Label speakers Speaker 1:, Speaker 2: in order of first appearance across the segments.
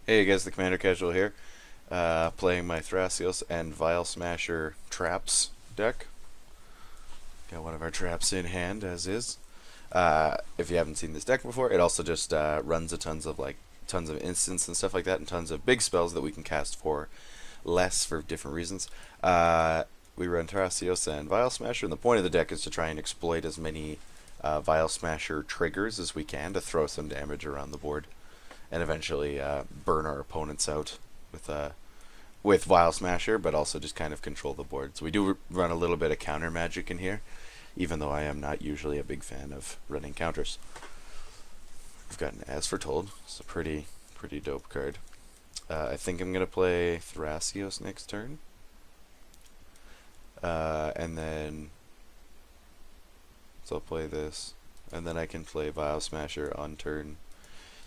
Speaker 1: Hey guys, the Commander Casual here, playing my Thrasios and Vial Smasher Traps deck. Got one of our traps in hand, as is. If you haven't seen this deck before, it also just runs tons of instants and stuff like that, and tons of big spells that we can cast for less for different reasons. We run Thrasios and Vial Smasher, and the point of the deck is to try and exploit as many Vial Smasher triggers as we can to throw some damage around the board and eventually burn our opponents out with Vial Smasher, but also just kind of control the board. So we do run a little bit of counter magic in here, even though I am not usually a big fan of running counters. We've got an As Foretold. It's a pretty dope card. I think I'm gonna play Thrasios next turn, and then so I'll play this, and then I can play Vial Smasher on turn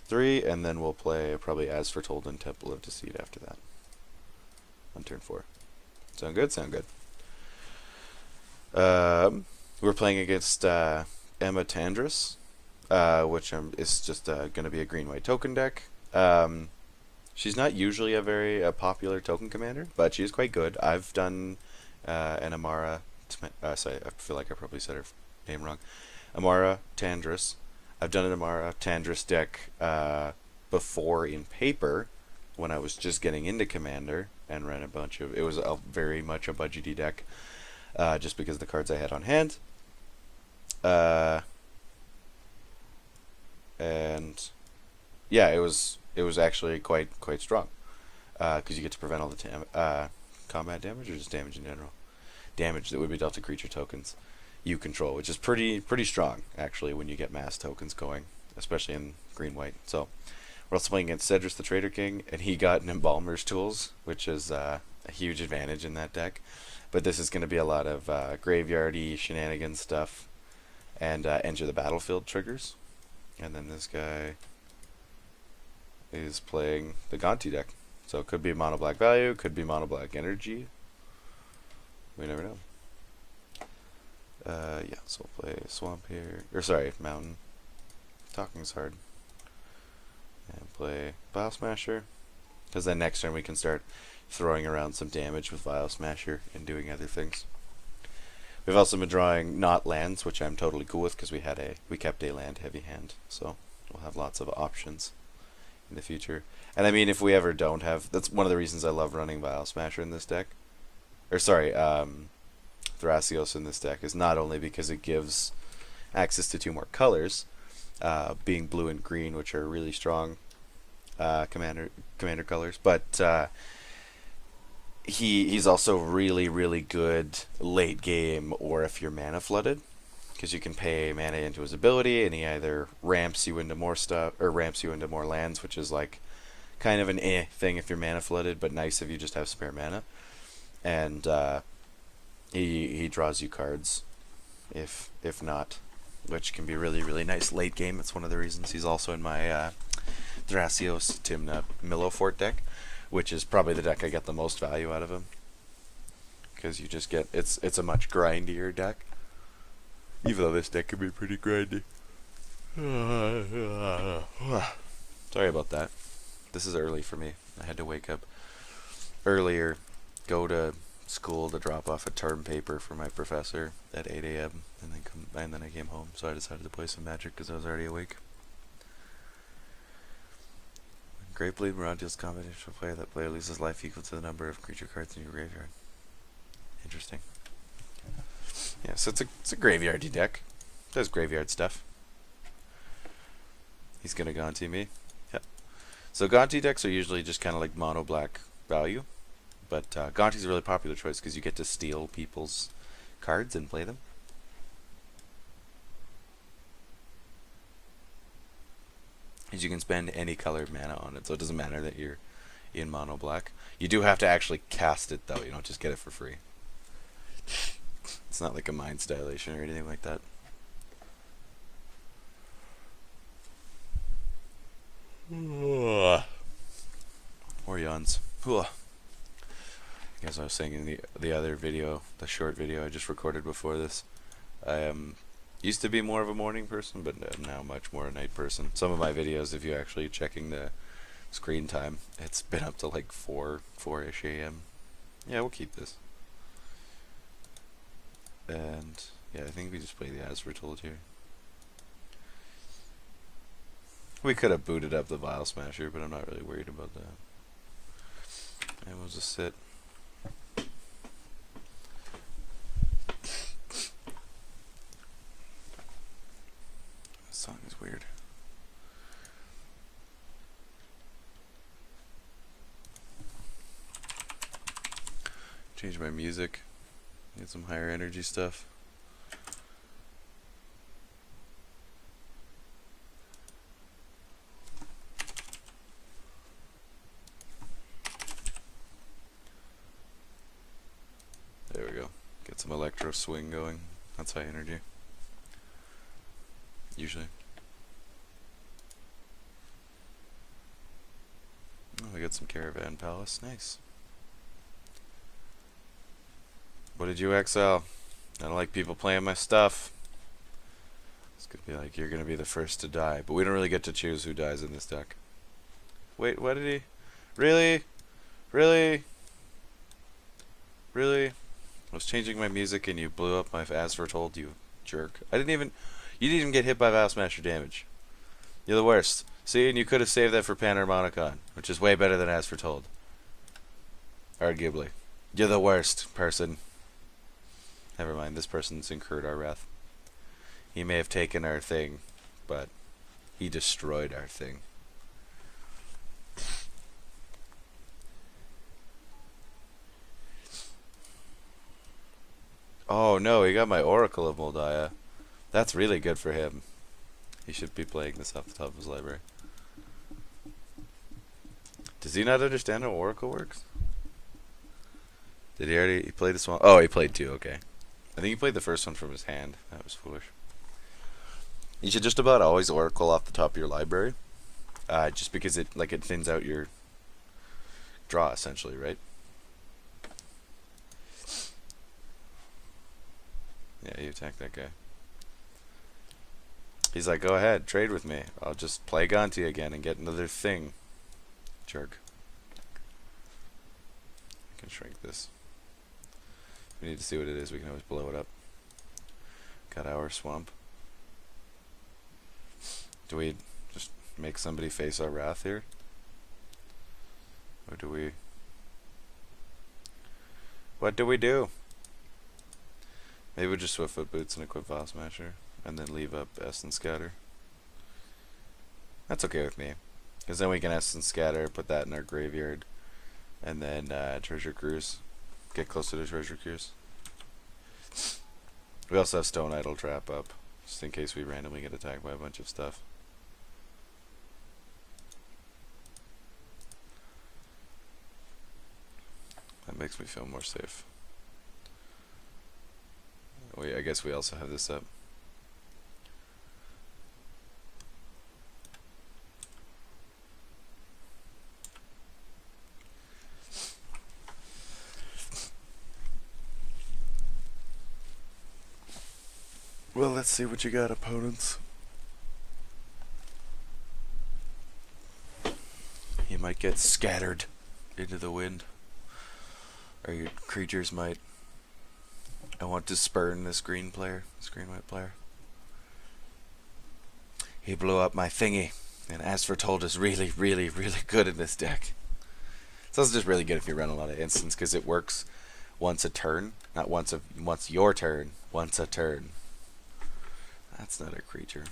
Speaker 1: 3, and then we'll play probably As Foretold and Temple of Deceit after that on turn 4. Sound good? Sound good. We're playing against Emmara Tandris, which is just going to be a green-white token deck. She's not usually a very popular token commander, but she is quite good. I've done an Emmara. Sorry, I feel like I probably said her name wrong. Emmara Tandris. I've done an Emmara Tandris deck before in paper when I was just getting into Commander and ran a bunch of. It was very much a budgety deck, just because of the cards I had on hand. And yeah, it was actually quite strong because you get to prevent all the combat damage or just damage in general, damage that would be dealt to creature tokens you control, which is pretty strong actually when you get mass tokens going, especially in green white. So we're also playing against Sedris the Trader King, and he got an Embalmer's Tools, which is a huge advantage in that deck. But this is going to be a lot of graveyardy shenanigans stuff and enter the battlefield triggers. And then this guy is playing the Gonti deck, so it could be mono black value, could be mono black energy. We never know. Yeah, so we'll play Swamp here. Or sorry, Mountain. Talking's hard. And play Vial Smasher. Because then next turn we can start throwing around some damage with Vial Smasher and doing other things. We've also been drawing not lands, which I'm totally cool with because we kept a land heavy hand. So we'll have lots of options in the future. And I mean, if we ever don't have, that's one of the reasons I love running Vial Smasher in this deck. Or sorry, Thrasios in this deck is not only because it gives access to 2 more colors, being blue and green, which are really strong commander colors, but he's also really good late game, or if you're mana flooded, because you can pay mana into his ability, and he either ramps you into more stuff or ramps you into more lands, which is like kind of an thing if you're mana flooded, but nice if you just have spare mana, and he draws you cards if not, which can be really nice late game. It's one of the reasons he's also in my Thrasios Timna Millowfort deck, which is probably the deck I get the most value out of him, because you just get it's a much grindier deck, even though this deck can be pretty grindy. Sorry about that. This is early for me. I had to wake up earlier, go to school to drop off a term paper for my professor at 8 a.m. and then I came home, so I decided to play some Magic because I was already awake. Great Bleed Mirage deals combat to a player. That player loses life equal to the number of creature cards in your graveyard. Interesting. Yeah, so it's a graveyardy deck. It does graveyard stuff. He's gonna Gonti me. Yep. So Gonti decks are usually just kind of like mono black value, but Gonti's a really popular choice because you get to steal people's cards and play them. Is you can spend any colored mana on it, so it doesn't matter that you're in mono black. You do have to actually cast it though, you don't just get it for free. It's not like a Mind Stylation or anything like that. More yawns. As I was saying in the other video, the short video I just recorded before this, I used to be more of a morning person, but I'm now much more a night person. Some of my videos, if you're actually checking the screen time. It's been up to like 4-ish a.m. Yeah, we'll keep this. And yeah, I think we just play the As We're Told here. We could have booted up the Vial Smasher, but I'm not really worried about that. And we'll just sit. This song is weird. Change my music. Get some higher energy stuff. There we go. Get some electro swing going. That's high energy. Usually. Oh, I got some Caravan Palace. Nice. What did you exile? I don't like people playing my stuff. It's gonna be like, you're gonna be the first to die. But we don't really get to choose who dies in this deck. Wait, what did he? Really? Really? Really? I was changing my music and you blew up my As Foretold, you jerk. You didn't even get hit by Vial Smasher damage. You're the worst. See, and you could have saved that for Panharmonicon, which is way better than As Foretold. Arguably. You're the worst person. Never mind, this person's incurred our wrath. He may have taken our thing, but he destroyed our thing. Oh no, he got my Oracle of Moldiah. That's really good for him. He should be playing this off the top of his library. Does he not understand how Oracle works? Did he play this one? Oh, he played two, okay. I think he played the first one from his hand. That was foolish. You should just about always Oracle off the top of your library. Just because it thins out your draw, essentially, right? Yeah, you attack that guy. He's like, go ahead, trade with me. I'll just play Gonti again and get another thing. Jerk. I can shrink this. If we need to see what it is, we can always blow it up. Got our swamp. Do we just make somebody face our wrath here? Or do we... What do we do? Maybe we just Swiftfoot Boots and equip Vial Smasher, and then leave up Essence Scatter. That's okay with me, because then we can Essence Scatter, put that in our graveyard, and then Treasure Cruise. Get closer to Treasure Cruise. We also have Stone Idol Trap up, just in case we randomly get attacked by a bunch of stuff. That makes me feel more safe. I guess we also have this up. Well, let's see what you got, opponents. You might get scattered into the wind. Or your creatures might. I want to spurn this green player, this green-white player. He blew up my thingy, and As Foretold is really, really, really good in this deck. So it's just really good if you run a lot of instants, because it works once a turn, not once your turn, once a turn. That's not a creature.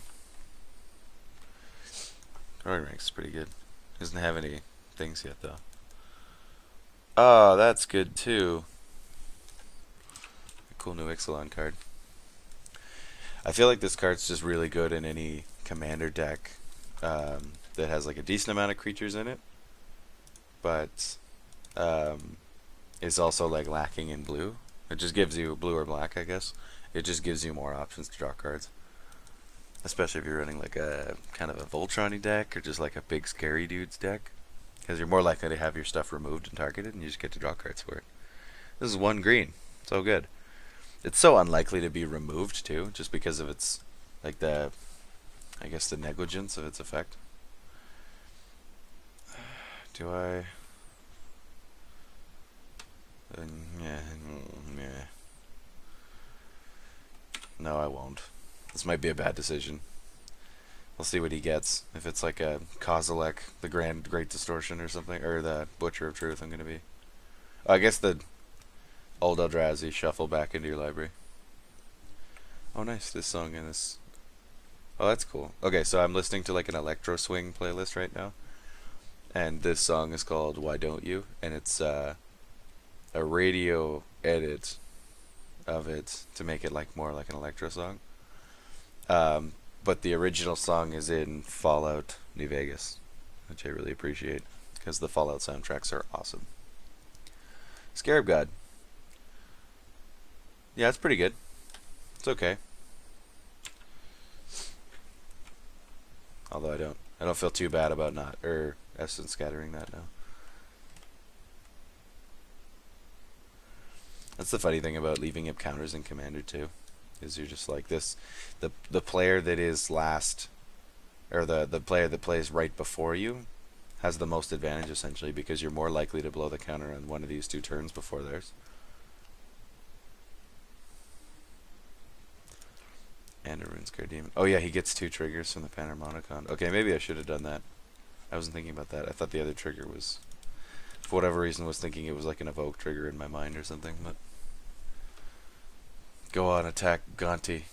Speaker 1: Drawing Rank's pretty good. Doesn't have any things yet, though. Oh, that's good, too. Cool new Ixalan card. I feel like this card's just really good in any commander deck that has like a decent amount of creatures in it, but is also like lacking in blue. It just gives you blue or black, I guess. It just gives you more options to draw cards, especially if you're running like a kind of a Voltron-y deck or just like a big scary dudes deck, because you're more likely to have your stuff removed and targeted, and you just get to draw cards for it. This is 1 green, so good. It's so unlikely to be removed too, just because of its, like I guess the negligence of its effect. Do I? Yeah, yeah. No, I won't. This might be a bad decision. We'll see what he gets. If it's like a Kozilek, the Great Distortion or something, or the Butcher of Truth, I'm gonna be. I guess the Old Eldrazi shuffle back into your library. Oh, nice. This song and this. Oh, that's cool. Okay, so I'm listening to like an electro swing playlist right now, and this song is called "Why Don't You," and it's a radio edit of it to make it like more like an electro song. But the original song is in Fallout New Vegas, which I really appreciate because the Fallout soundtracks are awesome. Scarab God. Yeah, it's pretty good. It's okay. Although I don't feel too bad about not Essence scattering that now. That's the funny thing about leaving up counters in Commander too, is you're just like this, the player that is last, or the player that plays right before you, has the most advantage essentially because you're more likely to blow the counter on one of these 2 turns before theirs. And a Runescar Demon. Oh yeah, he gets 2 triggers from the Panharmonicon. Okay, maybe I should have done that. I wasn't thinking about that. I thought the other trigger was, for whatever reason, was thinking it was like an evoke trigger in my mind or something. But go on, attack Gonti.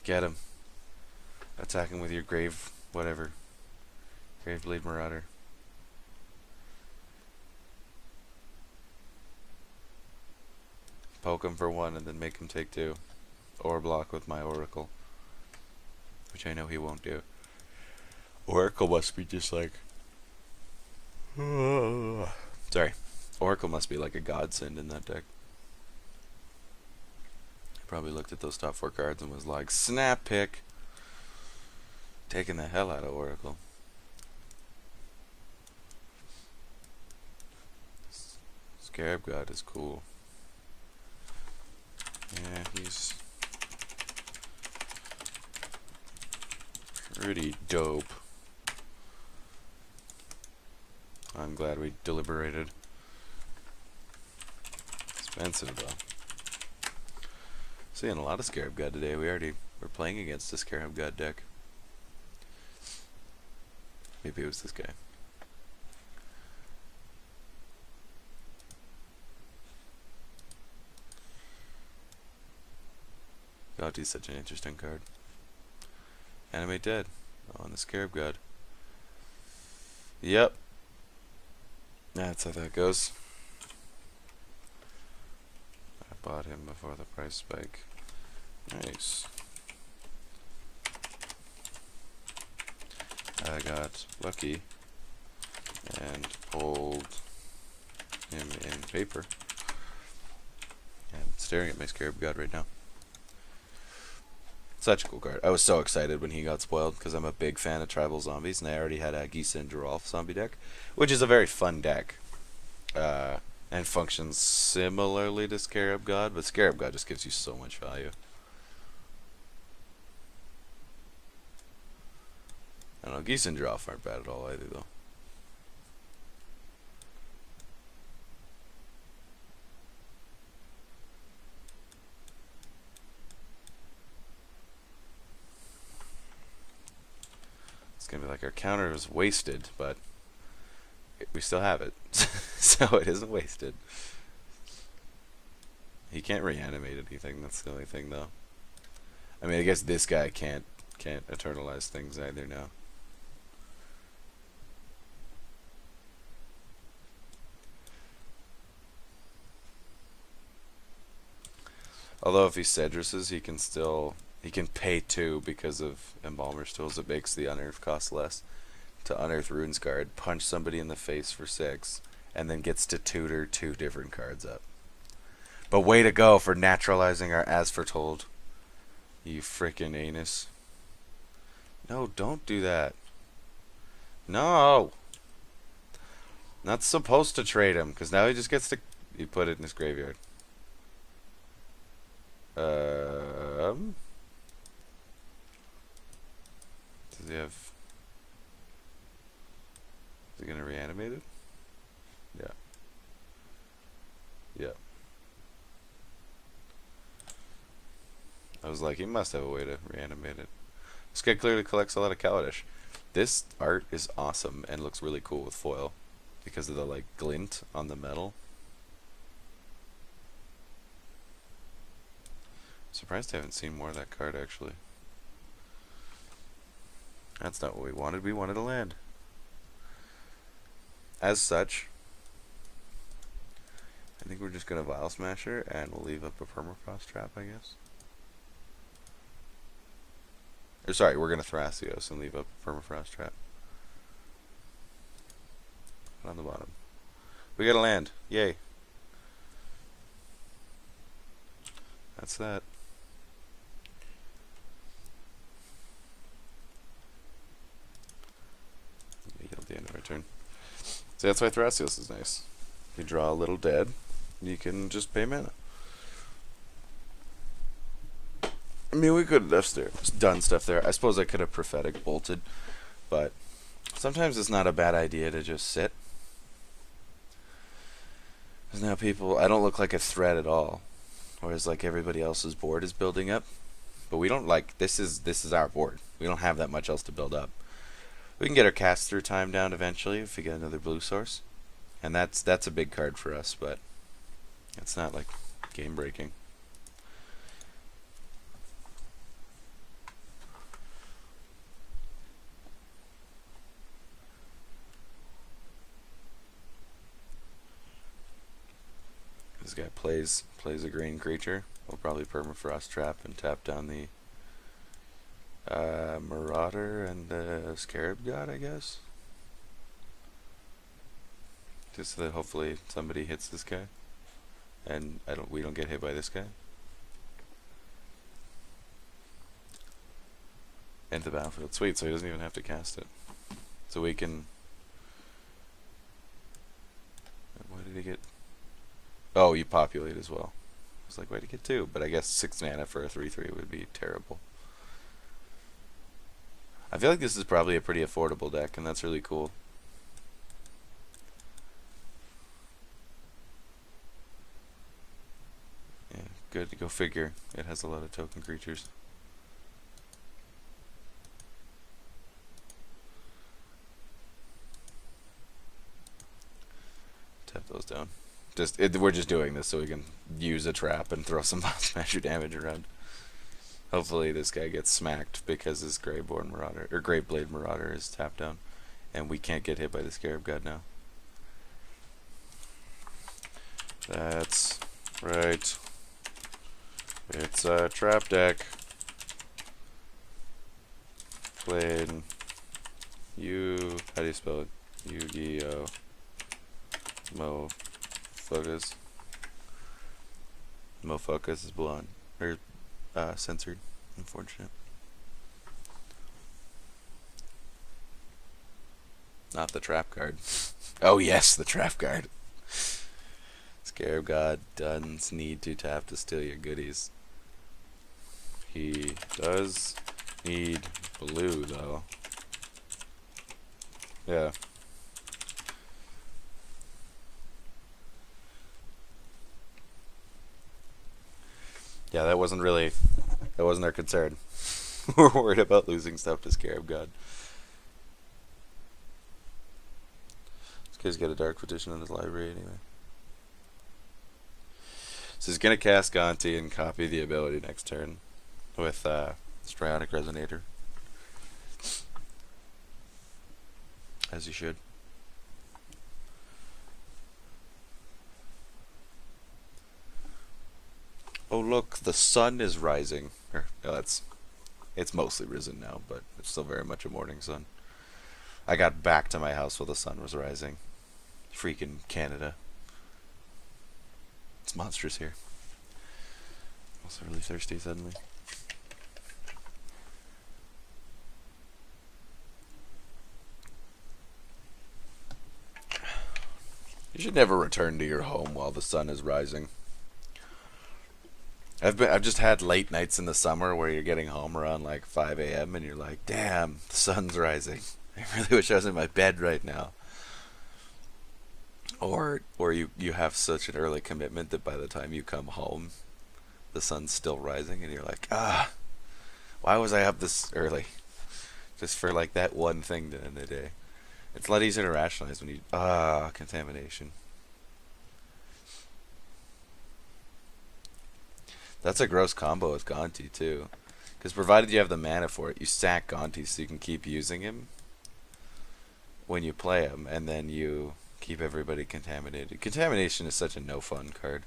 Speaker 1: Get him. Attack him with your Grave, whatever. Graveblade Marauder. Poke him for 1 and then make him take 2. Or block with my Oracle. Which I know he won't do. Oracle must be just like... Sorry. Oracle must be like a godsend in that deck. I probably looked at those top 4 cards and was like, snap pick! Taking the hell out of Oracle. Scarab God is cool. Yeah, he's pretty dope. I'm glad we deliberated. Expensive though. Seeing a lot of Scarab God today. We're playing against a Scarab God deck. Maybe it was this guy. Gonti's such an interesting card. Animate Dead. Oh, and the Scarab God. Yep. That's how that goes. I bought him before the price spike. Nice. I got lucky and pulled him in paper. And I'm staring at my Scarab God right now. Such a cool card. I was so excited when he got spoiled because I'm a big fan of tribal zombies, and I already had a Gisa and Geralf zombie deck, which is a very fun deck, and functions similarly to Scarab God, but Scarab God just gives you so much value. I don't know, Gisa and Geralf aren't bad at all either, though. Gonna be like our counter is wasted, but we still have it, so it isn't wasted. He can't reanimate anything. That's the only thing, though. I mean, I guess this guy can't eternalize things either now. Although if he Sedris's, he can pay 2 because of Embalmer's Tools. It makes the unearth cost less to unearth Runescar, punch somebody in the face for 6, and then gets to tutor 2 different cards up. But way to go for naturalizing our As Foretold, you frickin' anus. No, don't do that. No! Not supposed to trade him, because now he just gets to... He put it in his graveyard. Does he have... Is he gonna reanimate it? Yeah. Yeah. I was like, he must have a way to reanimate it. This guy clearly collects a lot of Kaladesh. This art is awesome and looks really cool with foil because of the like glint on the metal. Surprised I haven't seen more of that card actually. That's not what we wanted. We wanted a land. As such, I think we're just gonna Vial Smasher and we'll leave up a Permafrost Trap, I guess. Or sorry, we're gonna Thrasios and leave up a Permafrost Trap. On the bottom. We got a land. Yay. That's that. At the end of our turn. So that's why Thrasios is nice. You draw a little dead, you can just pay mana. I mean, we could have done stuff there. I suppose I could have prophetic bolted, but sometimes it's not a bad idea to just sit. Because now people, I don't look like a threat at all, whereas like everybody else's board is building up. But we don't like this is our board. We don't have that much else to build up. We can get our cast through time down eventually if we get another blue source, and that's a big card for us, but it's not like game breaking. This guy plays a green creature. We'll probably Permafrost Trap and tap down the Marauder and the Scarab God, I guess. Just so that hopefully somebody hits this guy, and we don't get hit by this guy. End the battlefield. Sweet, so he doesn't even have to cast it. So we can. What did he get? Oh, you populate as well. I was like, why'd he get 2? But I guess 6 mana for a 3/3 would be terrible. I feel like this is probably a pretty affordable deck, and that's really cool. Yeah, good. Go figure. It has a lot of token creatures. Tap those down. We're just doing this so we can use a trap and throw some Vial Smasher damage around. Hopefully this guy gets smacked because his Greyblade Marauder is tapped down, and we can't get hit by the Scarab God now. That's right. It's a trap deck. Played how do you spell it? Yu-Gi-Oh! Mofocus. Mofocus is blonde. Or censored. Unfortunate. Not the trap card. Oh yes, the trap card. Scarab God does need to tap to steal your goodies. He does need blue though. Yeah. Yeah, that wasn't our concern. We're worried about losing stuff to Scarab God. This guy's got a Dark Petition in his library anyway. So he's going to cast Gonti and copy the ability next turn with Strionic Resonator. As he should. Oh look, the sun is rising. It's mostly risen now, but it's still very much a morning sun. I got back to my house while the sun was rising. Freaking Canada. It's monstrous here. I'm also really thirsty suddenly. You should never return to your home while the sun is rising. I've just had late nights in the summer where you're getting home around like 5 a.m. and you're like, damn, the sun's rising. I really wish I was in my bed right now. Or you have such an early commitment that by the time you come home, the sun's still rising, and you're like, why was I up this early? Just for like that one thing to end the day. It's a lot easier to rationalize when you contamination. That's a gross combo with Gonti too, because provided you have the mana for it, you sack Gonti so you can keep using him when you play him, and then you keep everybody contaminated. Contamination is such a no fun card.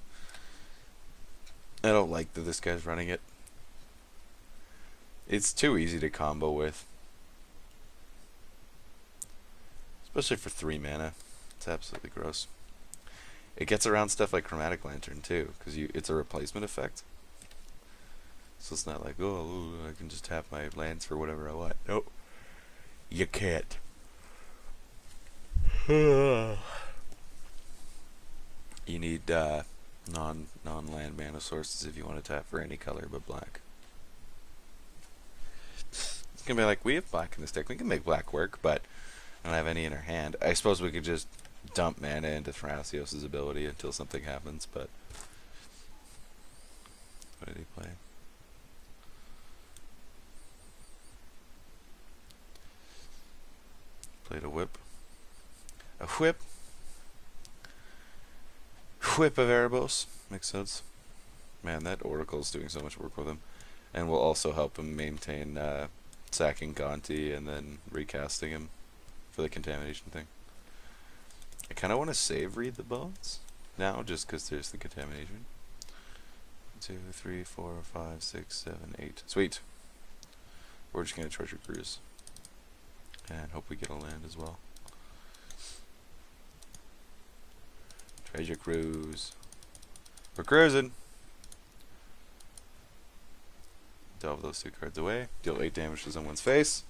Speaker 1: I don't like that this guy's running it. It's too easy to combo with. Especially for 3 mana. It's absolutely gross. It gets around stuff like Chromatic Lantern too, because it's a replacement effect. So it's not like, oh, I can just tap my lands for whatever I want. Nope. You can't. You need non-land mana sources if you want to tap for any color but black. It's gonna be like, we have black in this deck. We can make black work, but I don't have any in our hand. I suppose we could just dump mana into Thrasios' ability until something happens, but what did he play? Played a whip. A whip. Whip of Erebos. Makes sense. Man, that Oracle's doing so much work with him. And will also help him maintain sacking Gonti and then recasting him for the contamination thing. I kind of want to save Read the Bones now, just because there's the contamination. 2, 3, 4, 5, 6, 7, 8. Sweet. We're just going to treasure cruise. And hope we get a land as well. Treasure cruise. We're cruising. Delve those 2 cards away. Deal 8 damage to someone's face.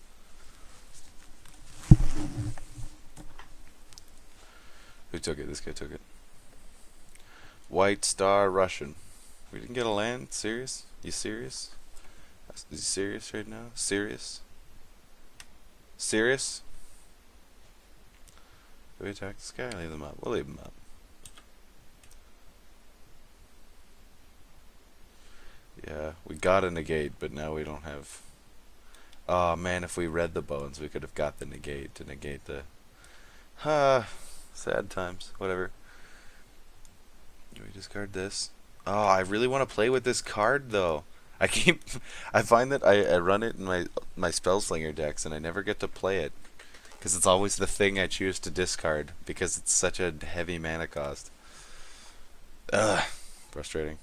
Speaker 1: Who took it? This guy took it. White Star Russian. We didn't get a land? Serious? You serious? Is he serious right now? Serious? Serious? Do we attack this guy or leave them up? We'll leave them up. Yeah, we got a negate, but now we don't have... Oh man, if we read the bones, we could have got the negate to negate the... sad times. Whatever. Do we discard this? Oh, I really want to play with this card, though. I find that I run it in my Spellslinger decks, and I never get to play it. Because it's always the thing I choose to discard, because it's such a heavy mana cost. Ugh. Frustrating.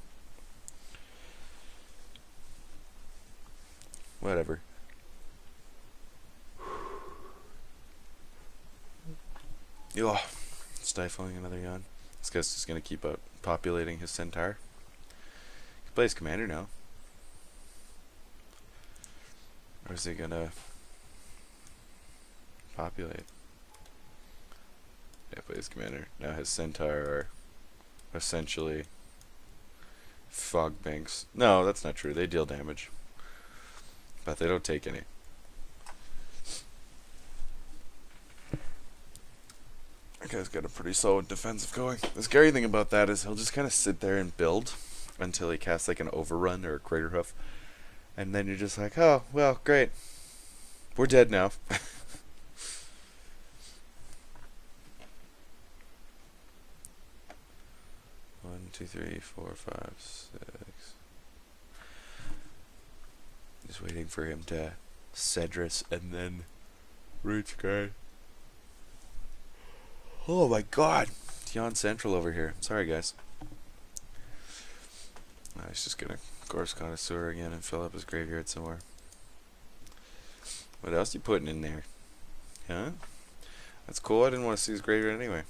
Speaker 1: Whatever. Oh, stifling another yawn. This guy's just gonna keep populating his centaur. He plays commander now. Or is he gonna populate? Yeah, plays commander. Now his centaur are essentially fog banks. No, that's not true. They deal damage. But they don't take any. That guy's got a pretty solid defensive going. The scary thing about that is he'll just kind of sit there and build until he casts like an Overrun or a Crater Hoof. And then you're just like, oh, well, great. We're dead now. 1, 2, 3, 4, 5, 6. Just waiting for him to Sedris and then Roots guy. Oh my god. Yawn Central over here. Sorry guys. He's just gonna Course Connoisseur again and fill up his graveyard somewhere. What else you putting in there? Huh? That's cool. I didn't want to see his graveyard anyway.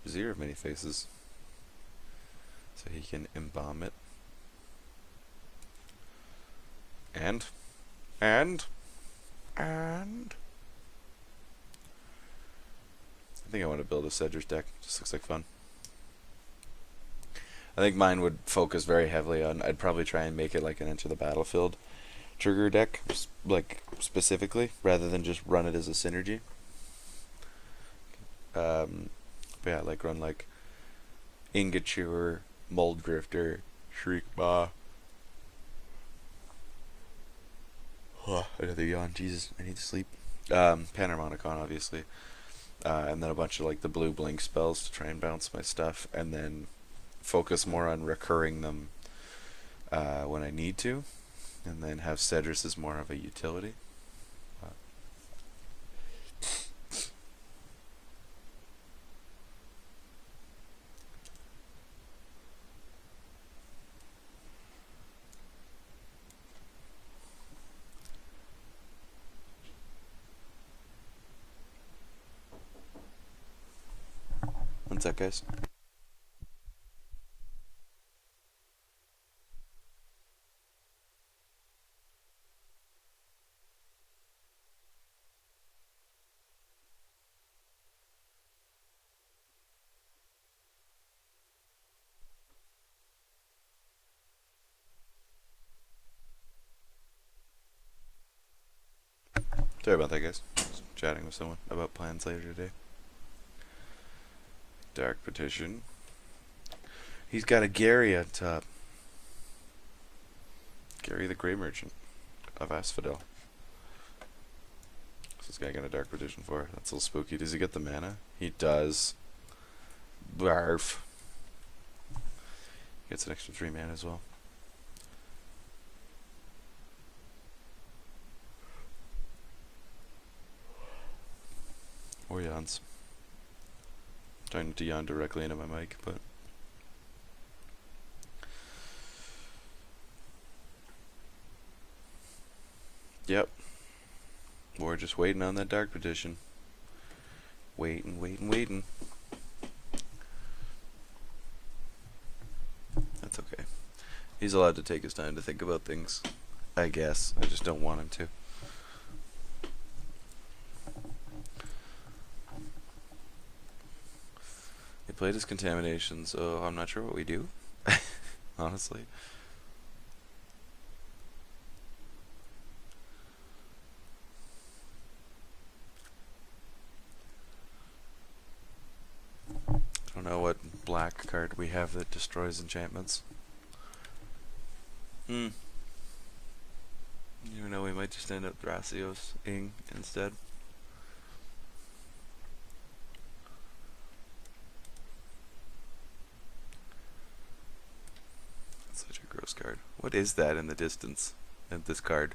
Speaker 1: Vizier of Many Faces. So he can embalm it. And I think I want to build a Sedris deck. Just looks like fun. I think mine would focus very heavily on, I'd probably try and make it like an Enter the Battlefield trigger deck, like but But yeah, like run like Ingature, Mold Grifter, Shriekmaw. Another yawn. Jesus, I need to sleep. Panharmonicon, obviously. And then a bunch of like the blue blink spells to try and bounce my stuff, and then focus more on recurring them when I need to, and then have Sedris as more of a utility. One sec, guys. Sorry about that, guys. Just chatting with someone about plans later today. Dark Petition. He's got a Gary at top. Gary the Grey Merchant of Asphodel. What's this guy got a Dark Petition for? That's a little spooky. Does he get the mana? He does. Barf. Gets an extra 3 mana as well. Or yawns. Trying to yawn directly into my mic, but yep. We're just waiting on that Dark Petition. Waiting. That's okay. He's allowed to take his time to think about things, I guess. I just don't want him to. He played his Contamination, so I'm not sure what we do. Honestly. I don't know what black card we have that destroys enchantments. You know, we might just end up Thrasios ing instead. Such a gross card. What is that in the distance at this card?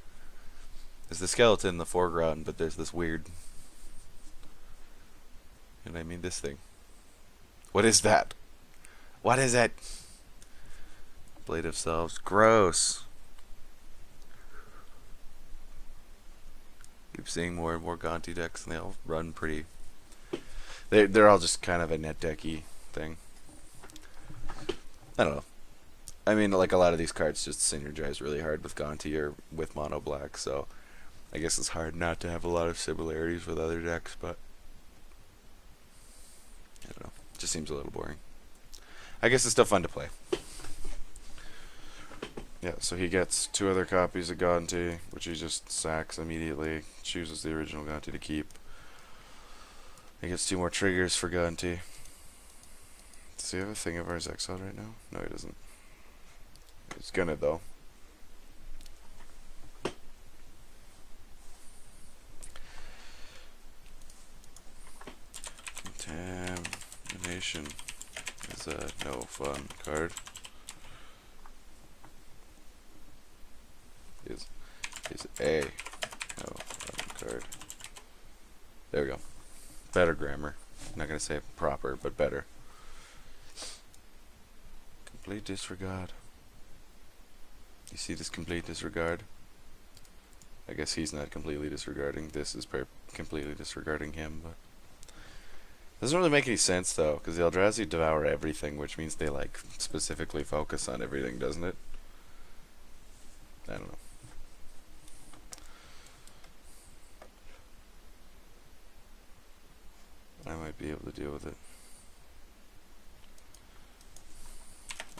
Speaker 1: There's the skeleton in the foreground, but there's this weird... And I mean this thing. What is that? What is it? Blade of Selves. Gross. Keep seeing more and more Gonti decks, and they all run pretty... They're all just kind of a net decky thing. I don't know. I mean, like, a lot of these cards just synergize really hard with Gonti or with mono black, so I guess it's hard not to have a lot of similarities with other decks, but I don't know. It just seems a little boring. I guess it's still fun to play. Yeah, so he gets 2 other copies of Gonti, which he just sacks immediately, chooses the original Gonti to keep. He gets 2 more triggers for Gonti. Does he have a thing of ours exiled right now? No, he doesn't. He's gonna, though. Contamination is a no fun card. Is a no fun card. There we go. Better grammar. I'm not gonna say proper, but better. Complete disregard. You see this complete disregard? I guess he's not completely disregarding. This is completely disregarding him, but doesn't really make any sense though, because the Eldrazi devour everything, which means they like specifically focus on everything, doesn't it? I don't know. I might be able to deal with it.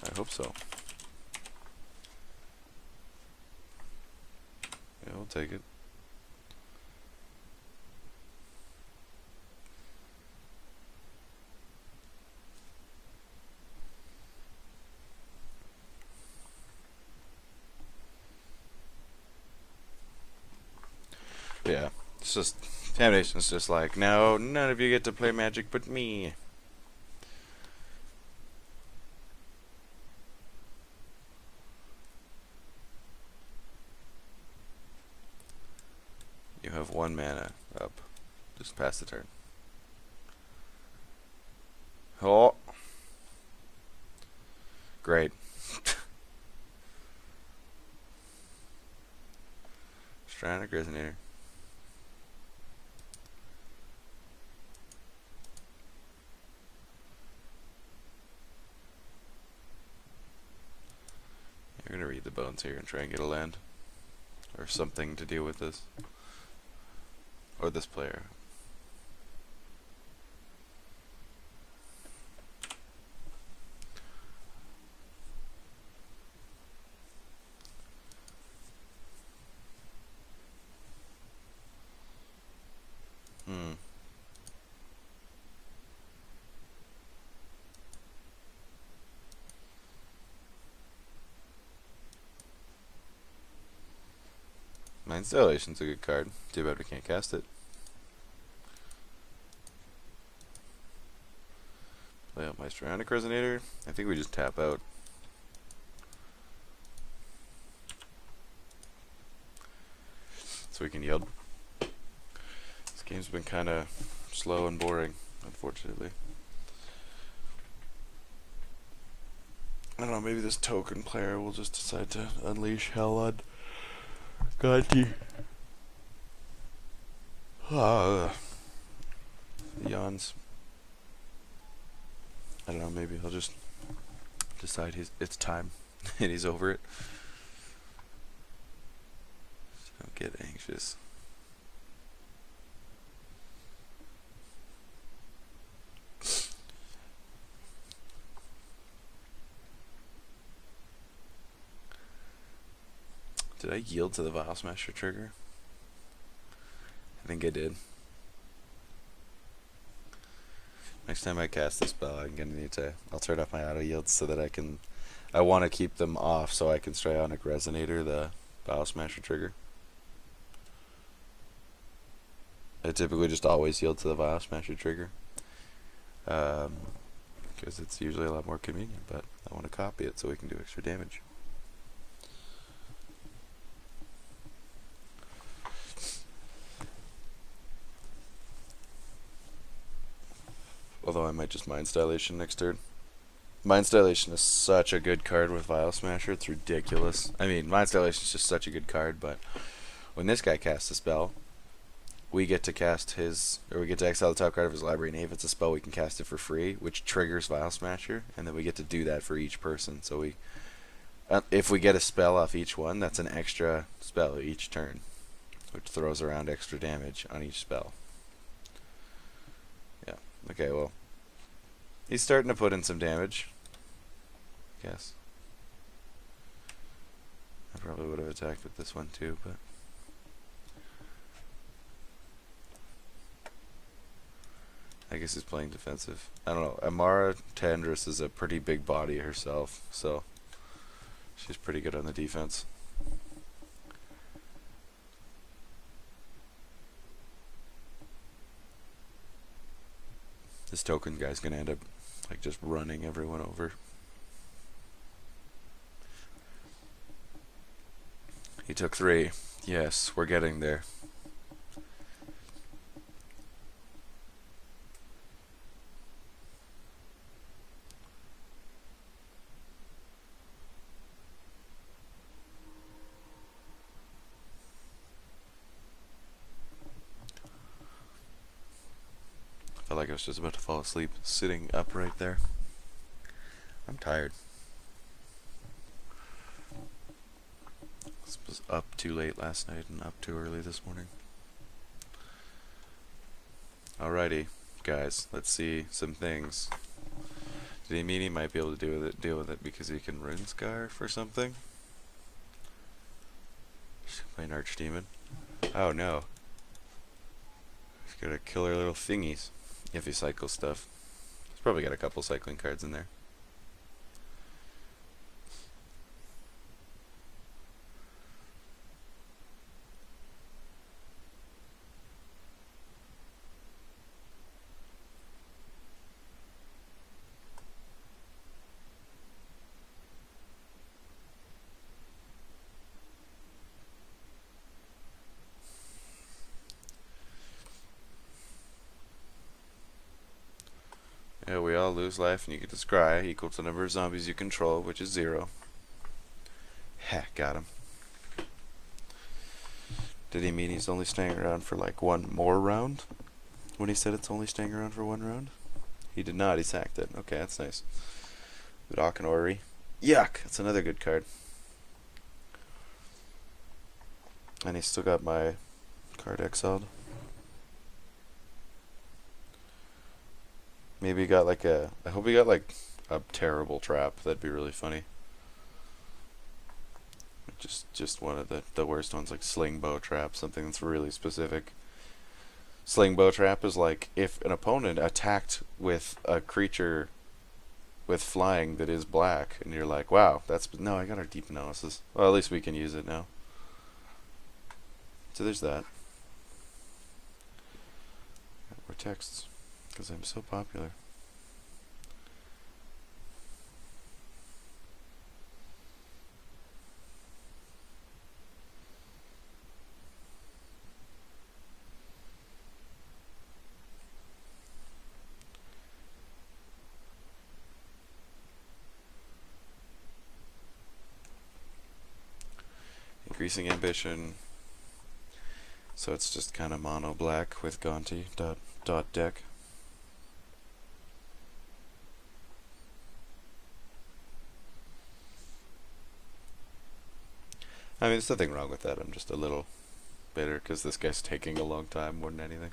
Speaker 1: I hope so. Yeah, we'll take it. Yeah, it's just Contamination's just like, no, none of you get to play Magic but me. You have 1 mana up. Just pass the turn. Oh, great. Stranic Resonator. You're gonna read the bones here and try and get a land. Or something to deal with this. Or this player. My Installation's a good card. Too bad we can't cast it. Play out my Stranic Resonator. I think we just tap out. So we can yield. This game's been kind of slow and boring, unfortunately. I don't know, maybe this token player will just decide to unleash hell on Gonti. Yawns. I don't know, maybe he'll just decide it's time and he's over it. So don't get anxious. Did I yield to the Vial Smasher trigger? I think I did. Next time I cast this spell, I'm gonna need to. I'll turn off my auto yields so that I want to keep them off so I can Strionic Resonator the Vial Smasher trigger. I typically just always yield to the Vial Smasher trigger. Because it's usually a lot more convenient, but I want to copy it so we can do extra damage. Although I might just Mind Stylation next turn. Mind Stylation is such a good card with Vial Smasher, it's ridiculous. I mean, Mind Stylation is just such a good card, but when this guy casts a spell, we get to cast we get to exile the top card of his library, and if it's a spell, we can cast it for free, which triggers Vial Smasher, and then we get to do that for each person. So if we get a spell off each one, that's an extra spell each turn, which throws around extra damage on each spell. Yeah. Okay, well, he's starting to put in some damage. Yes. I probably would have attacked with this one too, but I guess he's playing defensive. I don't know. Emmara Tandris is a pretty big body herself, so she's pretty good on the defense. This token guy's gonna end up like just running everyone over. He took 3. Yes, we're getting there. I felt like I was just about to fall asleep sitting up right there. I'm tired. I was up too late last night and up too early this morning. Alrighty, guys, let's see some things. Did he mean he might be able to deal with it because he can Runescarf or something? He's playing Archdemon. Oh no. He's got a killer little thingies if he cycles stuff. He's probably got a couple cycling cards in there. Yeah, we all lose life, and you get to scry equal to the number of zombies you control, which is 0. Heck, got him. Did he mean he's only staying around for like one more round? When he said it's only staying around for one round? He did not, he sacked it. Okay, that's nice. Doc and Ori. Yuck! That's another good card. And he still got my card exiled. Maybe he got like a... I hope he got like a terrible trap. That'd be really funny. Just one of the worst ones, like sling bow trap, something that's really specific. Sling bow trap is like if an opponent attacked with a creature with flying that is black, and you're like, wow, that's... No, I got our deep analysis. Well, at least we can use it now. So there's that. More texts, because I'm so popular. Increasing ambition. So it's just kind of mono black with Gonti dot deck. I mean, there's nothing wrong with that. I'm just a little bitter because this guy's taking a long time more than anything.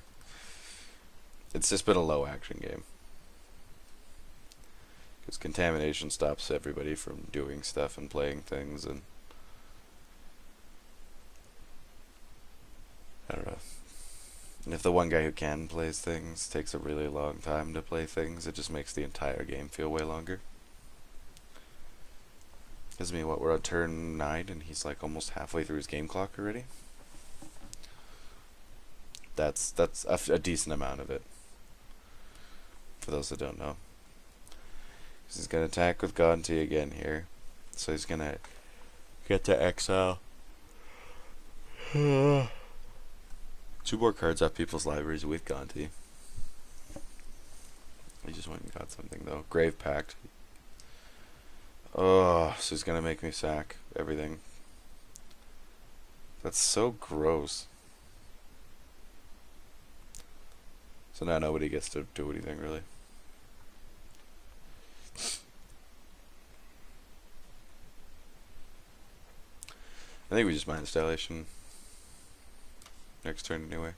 Speaker 1: It's just been a low action game. Because contamination stops everybody from doing stuff and playing things, and I don't know. And if the one guy who can plays things takes a really long time to play things, it just makes the entire game feel way longer. Because I mean, what, we're on turn 9 and he's like almost halfway through his game clock already? That's a decent amount of it. For those that don't know. Because he's going to attack with Gonti again here. So he's going to get to exile. 2 more cards off people's libraries with Gonti. He just went and got something though. Grave Pact. Oh, so he's gonna make me sack everything. That's so gross. So now nobody gets to do anything really. I think we just mind Annihilation next turn anyway.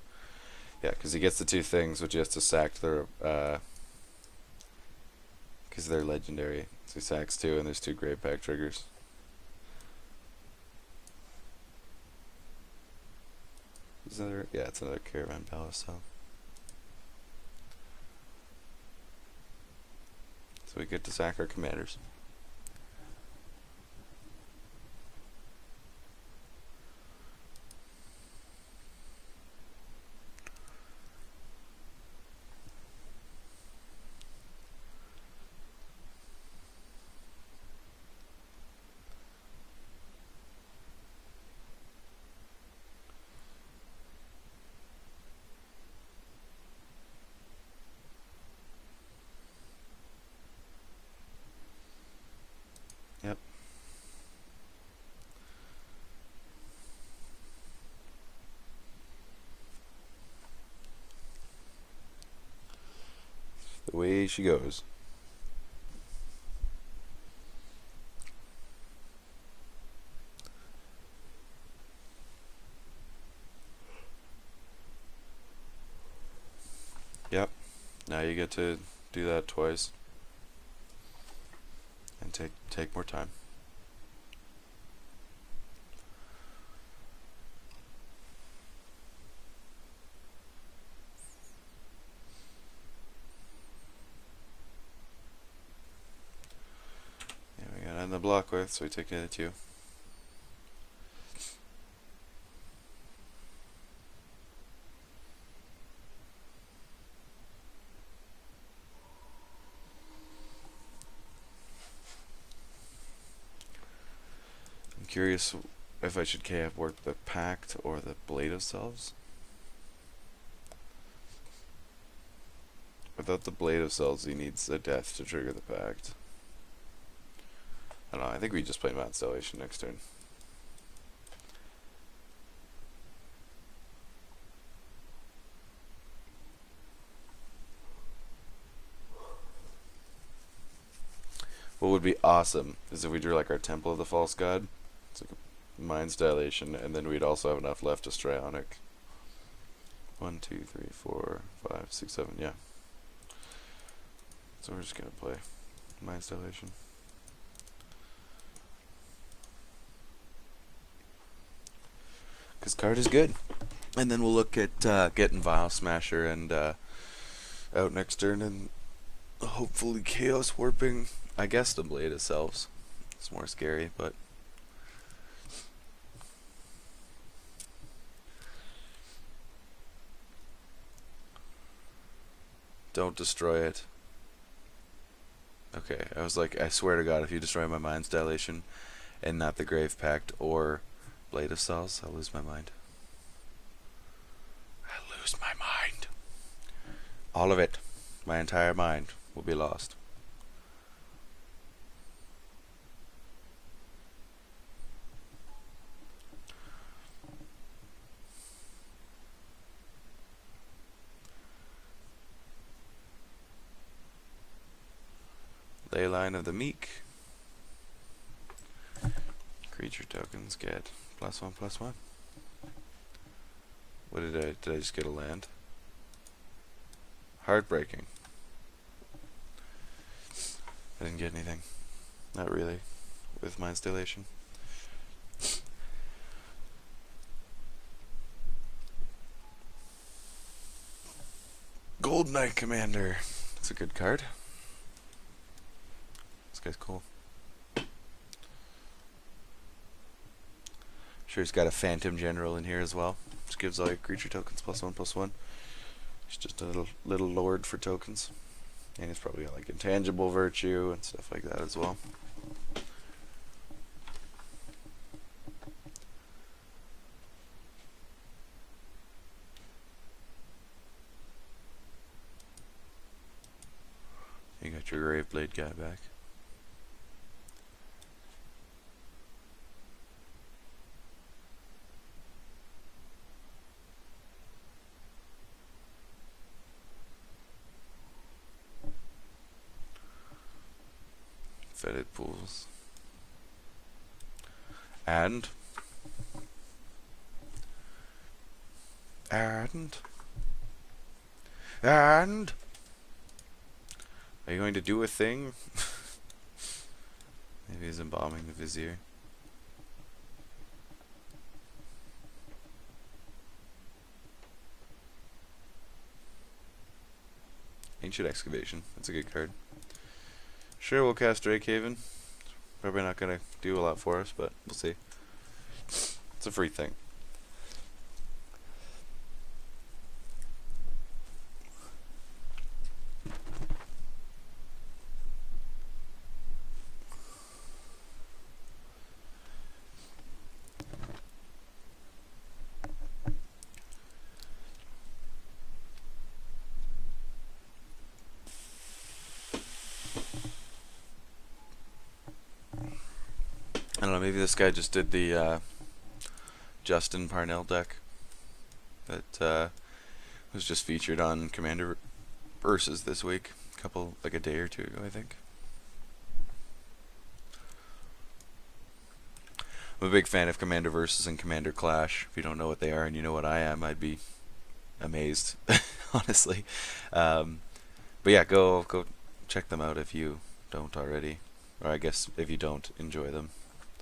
Speaker 1: Yeah, because he gets the 2 things, which he has to sack their, because they're legendary. So he sacks 2, and there's 2 Grave Pact triggers. Is there? Yeah, it's another Caravan Palace cell. So we get to sack our commanders. Yep. The way she goes. Yep. Now you get to do that twice. And take more time. Yeah, we got on the block with, so we take it at 2. Curious if I should KF work the Pact or the Blade of Selves. Without the Blade of Souls, he needs a death to trigger the pact. I don't know, I think we just play Constellation next turn. What would be awesome is if we drew like our Temple of the False God. It's like a Mind's Dilation, and then we'd also have enough left to Strionic. 1, 2, 3, 4, 5, 6, 7, yeah. So we're just gonna play Mind's Dilation. Because card is good. And then we'll look at getting Vial Smasher and out next turn, and hopefully Chaos Warping. I guess the Blade of Selves. It's more scary, but don't destroy it. Okay, I was like, I swear to God, if you destroy my Mind's Dilation and not the Grave Pact or Blade of Cells, I'll lose my mind. I lose my mind. All of it. My entire mind will be lost. Leyline of the Meek. Creature tokens get +1/+1. What did I just get a land? Heartbreaking. I didn't get anything. Not really. With Mind's Dilation. Gold Knight Commander. That's a good card. This guy's cool. Sure, he's got a Phantom General in here as well, which gives all your creature tokens +1/+1. He's just a little lord for tokens, and he's probably got like Intangible Virtue and stuff like that as well. You got your Graveblade guy back. Fetid Pools. And are you going to do a thing? Maybe he's embalming the Vizier. Ancient Excavation. That's a good card. Sure, we'll cast Drakehaven. Probably not going to do a lot for us, but we'll see. It's a free thing. I don't know, maybe this guy just did the Justin Parnell deck that was just featured on Commander Versus this week. Like a day or two ago, I think. I'm a big fan of Commander Versus and Commander Clash. If you don't know what they are and you know what I am, I'd be amazed, honestly. But yeah, go check them out if you don't already. Or I guess if you don't enjoy them,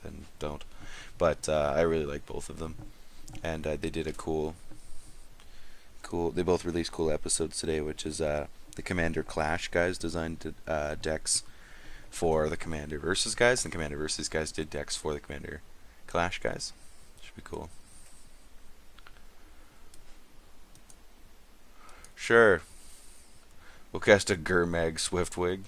Speaker 1: then don't. But I really like both of them, and they did a cool. They both released cool episodes today, which is the Commander Clash guys designed decks for the Commander Versus guys, and the Commander Versus guys did decks for the Commander Clash guys. Should be cool. Sure. We'll cast a Gurmag Swiftwig.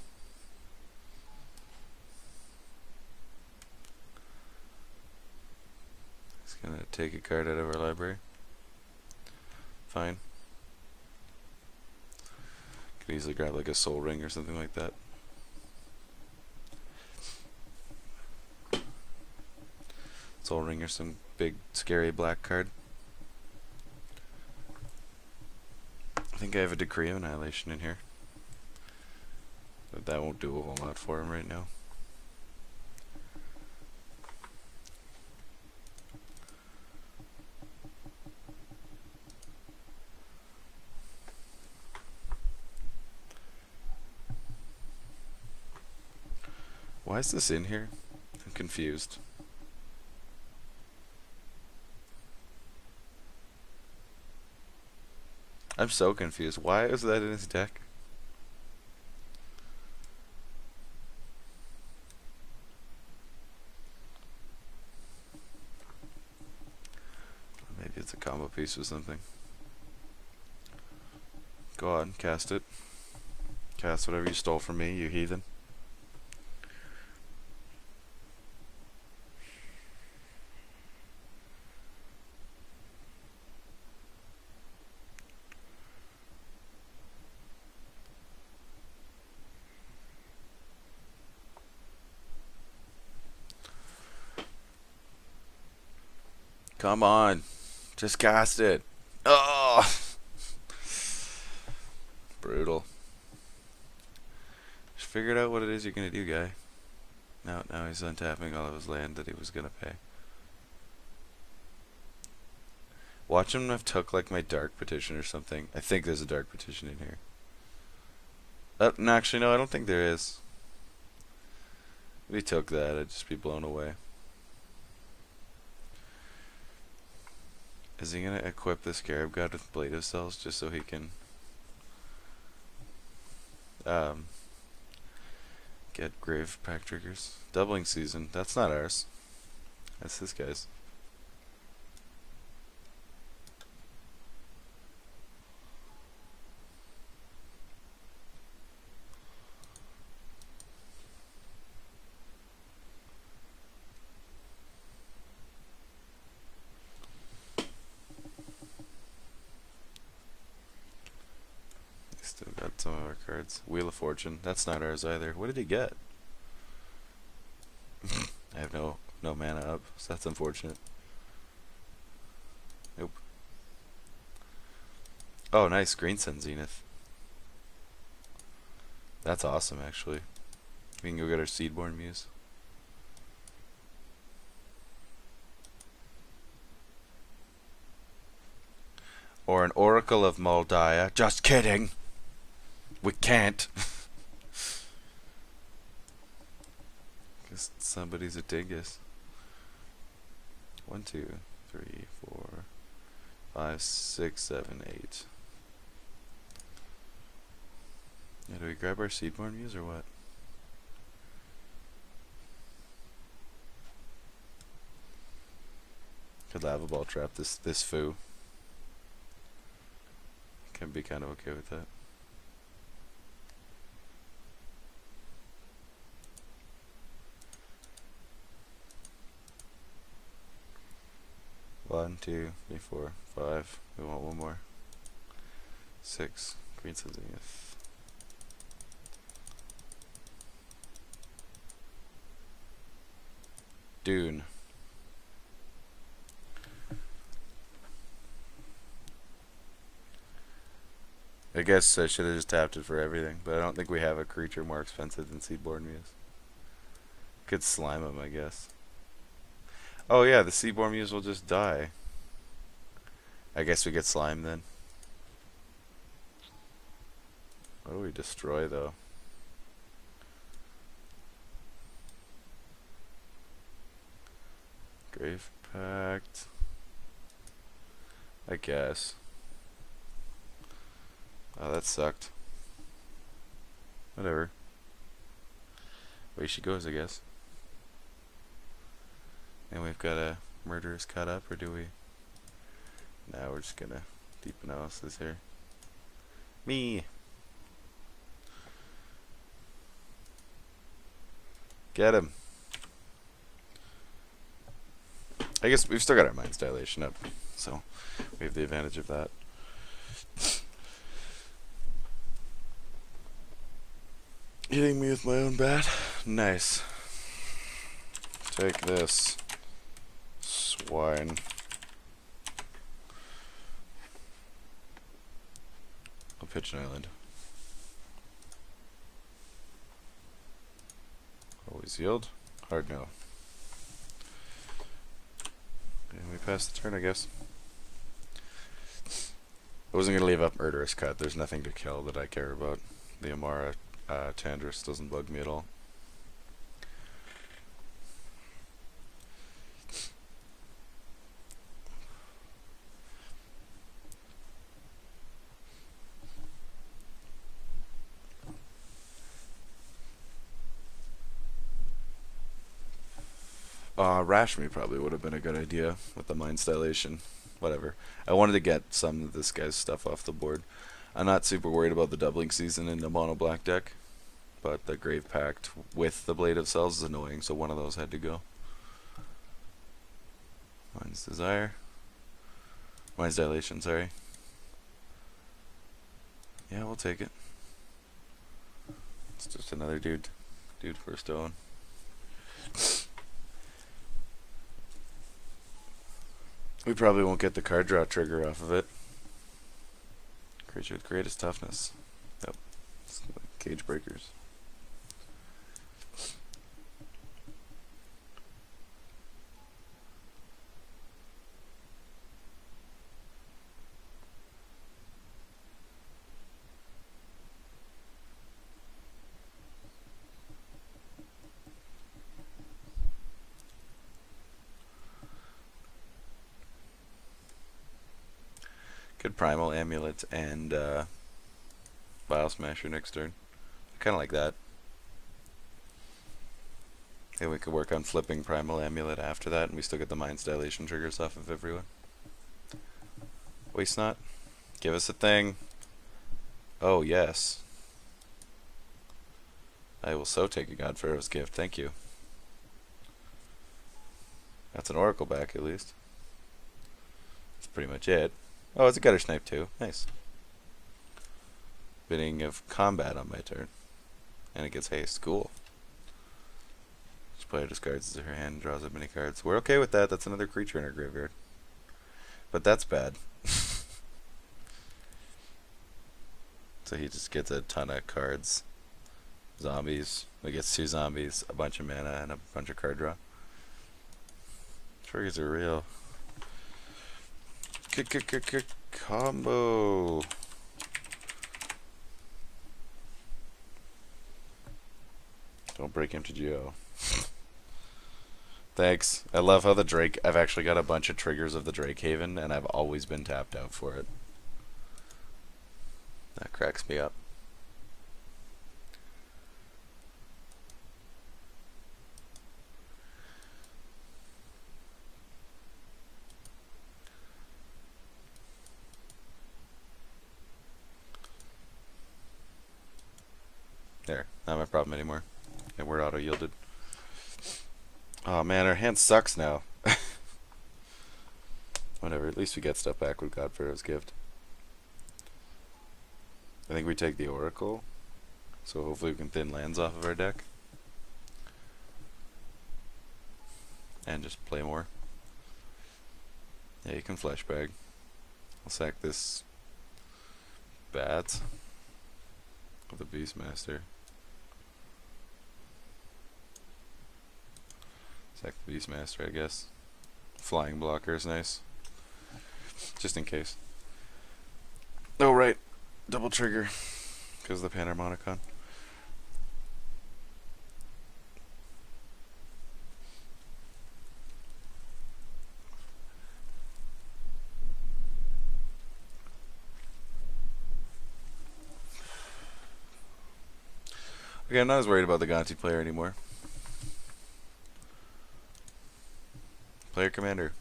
Speaker 1: Gonna take a card out of our library. Fine. Could easily grab like a Soul Ring or something like that. Soul Ring or some big scary black card. I think I have a Decree of Annihilation in here. But that won't do a whole lot for him right now. Why is this in here? I'm confused. I'm so confused. Why is that in his deck? Maybe it's a combo piece or something. Go on, cast it. Cast whatever you stole from me, you heathen. Come on. Just cast it. Oh! Brutal. Just figured out what it is you're going to do, guy. Now he's untapping all of his land that he was going to pay. Watch him have took like my Dark Petition or something. I think there's a Dark Petition in here. No, actually, no, I don't think there is. If he took that, I'd just be blown away. Is he gonna equip the Scarab God with Blade of Cells just so he can get Grave Pack triggers? Doubling Season. That's not ours. That's this guy's. Still got some of our cards. Wheel of Fortune. That's not ours either. What did he get? I have no mana up, so that's unfortunate. Nope. Oh, nice. Green Sun Zenith. That's awesome, actually. We can go get our Seedborn Muse. Or an Oracle of Moldiah. Just kidding! We can't. Guess somebody's a dingus. 1, 2, 3, 4, 5, 6, 7, 8. Yeah, do we grab our Seedborn Muse or what? Could Lava Ball trap this foo. Can be kind of okay with that. One, 2, 3, 4, 5. We want one more. 6. Green Sun Zenith. Dune. I guess I should have just tapped it for everything, but I don't think we have a creature more expensive than Seedborn Muse. Could slime him, I guess. Oh yeah, the Seedborn Muse will just die. I guess we get slime then. What do we destroy though? Grave Pact. I guess. Oh, that sucked. Whatever. Way she goes, I guess. And we've got a Murderous Cut Up, or do we? Now we're just gonna deep analysis here. Me! Get him! I guess we've still got our Mind's Dilation up, so we have the advantage of that. Hitting me with my own bat. Nice. Take this, swine. I'll pitch an island. Always yield. Hard no. And we pass the turn, I guess. I wasn't going to leave up Murderous Cut. There's nothing to kill that I care about. The Emmara Tandris doesn't bug me at all. Rashmi probably would have been a good idea with the Mind Stylation. Whatever. I wanted to get some of this guy's stuff off the board. I'm not super worried about the doubling season in the mono black deck, but the Grave Pact with the Blade of Cells is annoying, so one of those had to go. Mind's Desire. Mind's Dilation, sorry. Yeah, we'll take it. It's just another dude for a stone. We probably won't get the card draw trigger off of it. Creature with greatest toughness. Yep. Cage Breakers. Good Primal Amulet and Vial Smasher next turn. Kind of like that. Yeah, we could work on flipping Primal Amulet after that, and we still get the Mind's Dilation triggers off of everyone. Waste not. Give us a thing. Oh, yes. I will so take a God Pharaoh's Gift. Thank you. That's an Oracle back, at least. That's pretty much it. Oh, it's a Gutter Snipe too. Nice. Bidding of combat on my turn. And it gets haste. Cool. Each player discards her hand and draws up many cards. We're okay with that. That's another creature in our graveyard. But that's bad. So he just gets a ton of cards. Zombies. He gets 2 zombies, a bunch of mana, and a bunch of card draw. Triggers are real. Combo. Don't break MTGO. Thanks. I love how the Drake. I've actually got a bunch of triggers of the Drake Haven, and I've always been tapped out for it. That cracks me up. There, not my problem anymore. And we're auto yielded. Oh man, our hand sucks now. Whatever, at least we get stuff back with God Pharaoh's Gift. I think we take the Oracle, so hopefully we can thin lands off of our deck. And just play more. Yeah, you can flashbag. I'll sack this bat with a Beastmaster. Sack the Beastmaster, I guess. Flying blocker is nice. Just in case. Oh, right. Double trigger. Because of the Panharmonicon. Okay, I'm not as worried about the Gonti player anymore. Player commander.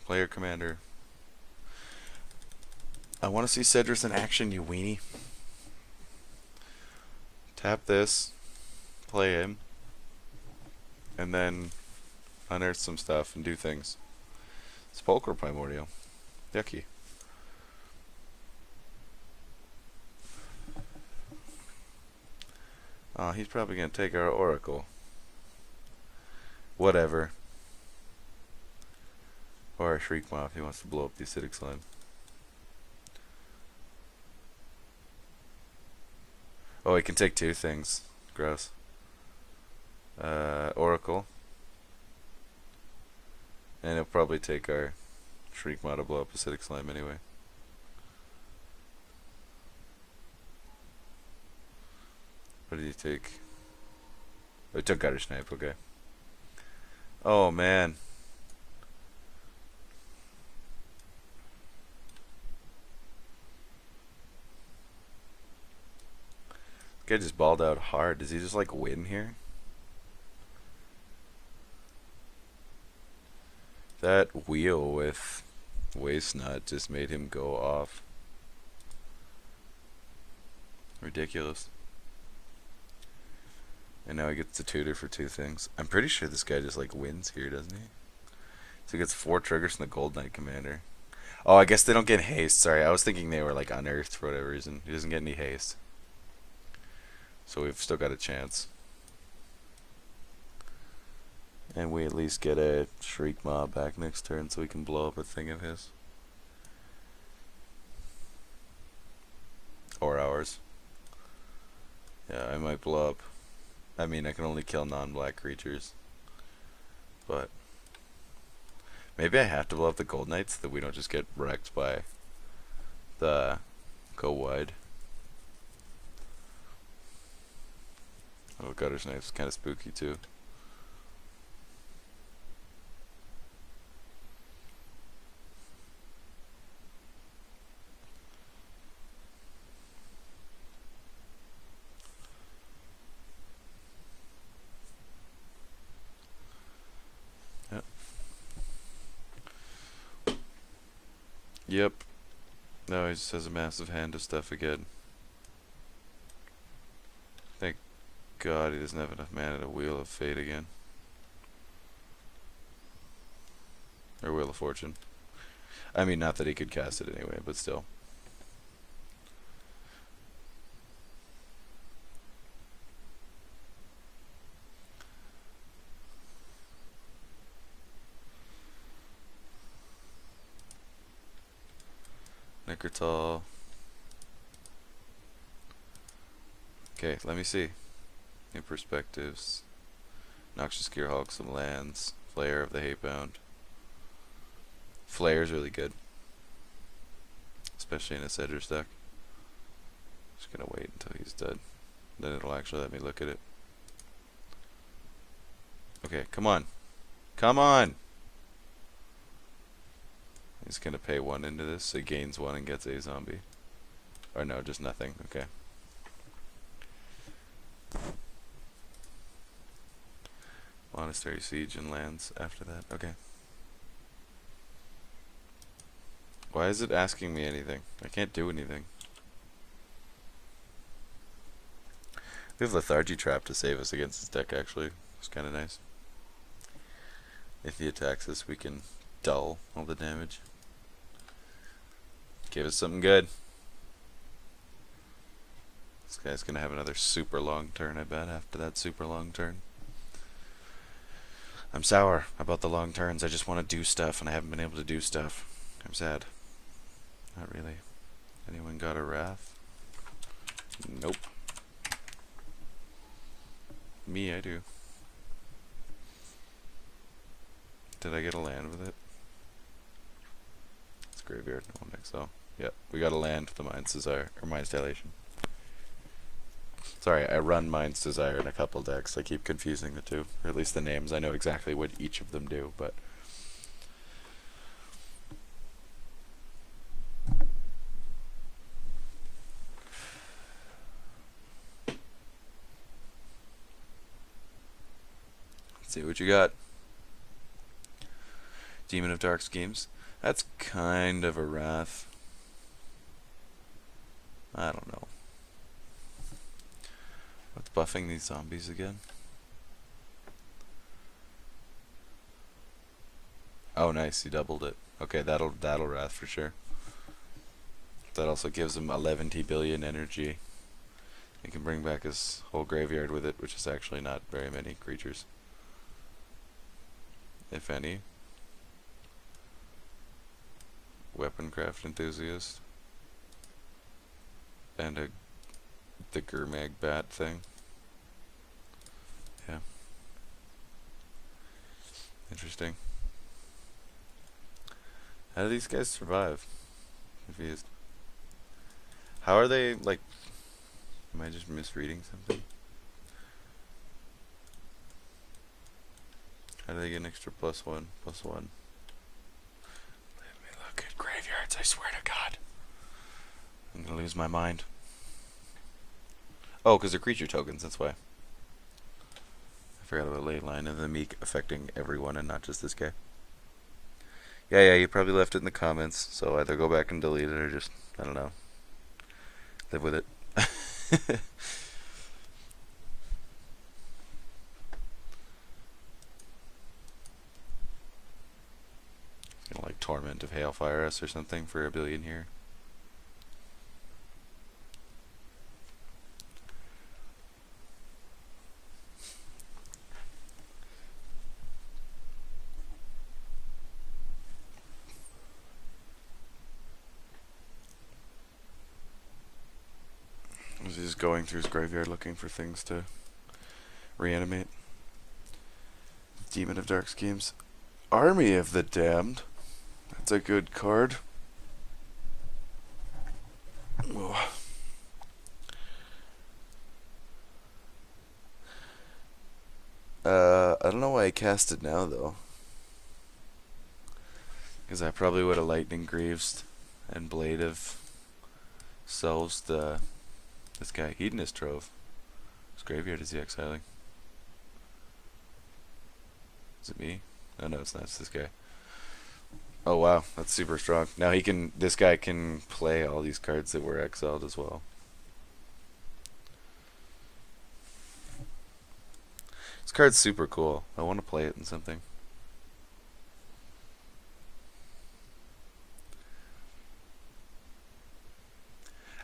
Speaker 1: Player commander. I want to see Sedris in action, you weenie. Tap this. Play him. And then unearth some stuff and do things. Sepulchral Primordial. Yucky. Oh, he's probably gonna take our Oracle. Whatever. Or a Shriekmaw if he wants to blow up the acidic slime. Oh, he can take two things. Gross. Oracle. And he'll probably take our Shriekmaw to blow up acidic slime anyway. What did he take? Oh, he took Gutter Snipe, okay. Oh, man. This guy just balled out hard. Does he just, like, win here? That wheel with Waste Nut just made him go off. Ridiculous. And now he gets to tutor for two things. I'm pretty sure this guy just like wins here, doesn't he? So he gets 4 triggers from the Gold Knight Commander. Oh, I guess they don't get haste. Sorry, I was thinking they were like unearthed for whatever reason. He doesn't get any haste. So we've still got a chance. And we at least get a Shriekmaw back next turn so we can blow up a thing of his. Or ours. Yeah, I might blow up. I mean, I can only kill non-black creatures. But maybe I have to blow up the Gold Knights so that we don't just get wrecked by the go wide. Oh, Gutter Snipe's kind of spooky too. Yep. No, he just has a massive hand of stuff again. Thank God he doesn't have enough mana to Wheel of Fate again. Or Wheel of Fortune. I mean, not that he could cast it anyway, but still. Necrotal. Okay, let me see. New perspectives. Noxious Gearhulk, some lands. Flare of the Hatebound. Flare's really good. Especially in a Sedris deck. Just gonna wait until he's dead. Then it'll actually let me look at it. Okay, come on. Come on! He's gonna pay 1 into this, so he gains 1 and gets a zombie. Or no, just nothing. Okay. Monastery Siege and lands after that. Okay. Why is it asking me anything? I can't do anything. We have Lethargy Trap to save us against this deck, actually. It's kind of nice. If he attacks us, we can dull all the damage. Give us something good. This guy's gonna have another super long turn, I bet, after that super long turn. I'm sour about the long turns. I just want to do stuff, and I haven't been able to do stuff. I'm sad. Not really. Anyone got a Wrath? Nope. Me, I do. Did I get a land with it? It's Graveyard. No one makes so. Yep, we got a land, the Mind's Desire, or Mind's Dilation. Sorry, I run Mind's Desire in a couple decks. I keep confusing the two, or at least the names. I know exactly what each of them do, but let's see what you got. Demon of Dark Schemes. That's kind of a Wrath. I don't know. What's buffing these zombies again? Oh, nice, he doubled it. Okay, that'll Wrath for sure. That also gives him 11 billion energy. He can bring back his whole graveyard with it, which is actually not very many creatures, if any. Weaponcraft enthusiast. And the Gurmag bat thing. Yeah. Interesting. How do these guys survive? Confused. How are they, like... Am I just misreading something? How do they get an extra +1/+1? Let me look at graveyards, I swear to God. I'm gonna lose my mind. Oh, because they're creature tokens, that's why. I forgot about ley line and the meek affecting everyone and not just this guy. Yeah, you probably left it in the comments, so either go back and delete it or just, I don't know, live with it. Gonna like Torment of Hailfire us or something for a billion here. He's just going through his graveyard looking for things to reanimate. Demon of Dark Schemes. Army of the Damned. That's a good card. Oh. I don't know why I cast it now though. Because I probably would have Lightning Greaves and Blade of Selves this guy, Hedonist Trove. His graveyard is he exiling? Is it me? Oh no, it's not. It's this guy. Oh wow, that's super strong. Now he can. This guy can play all these cards that were exiled as well. This card's super cool. I want to play it in something.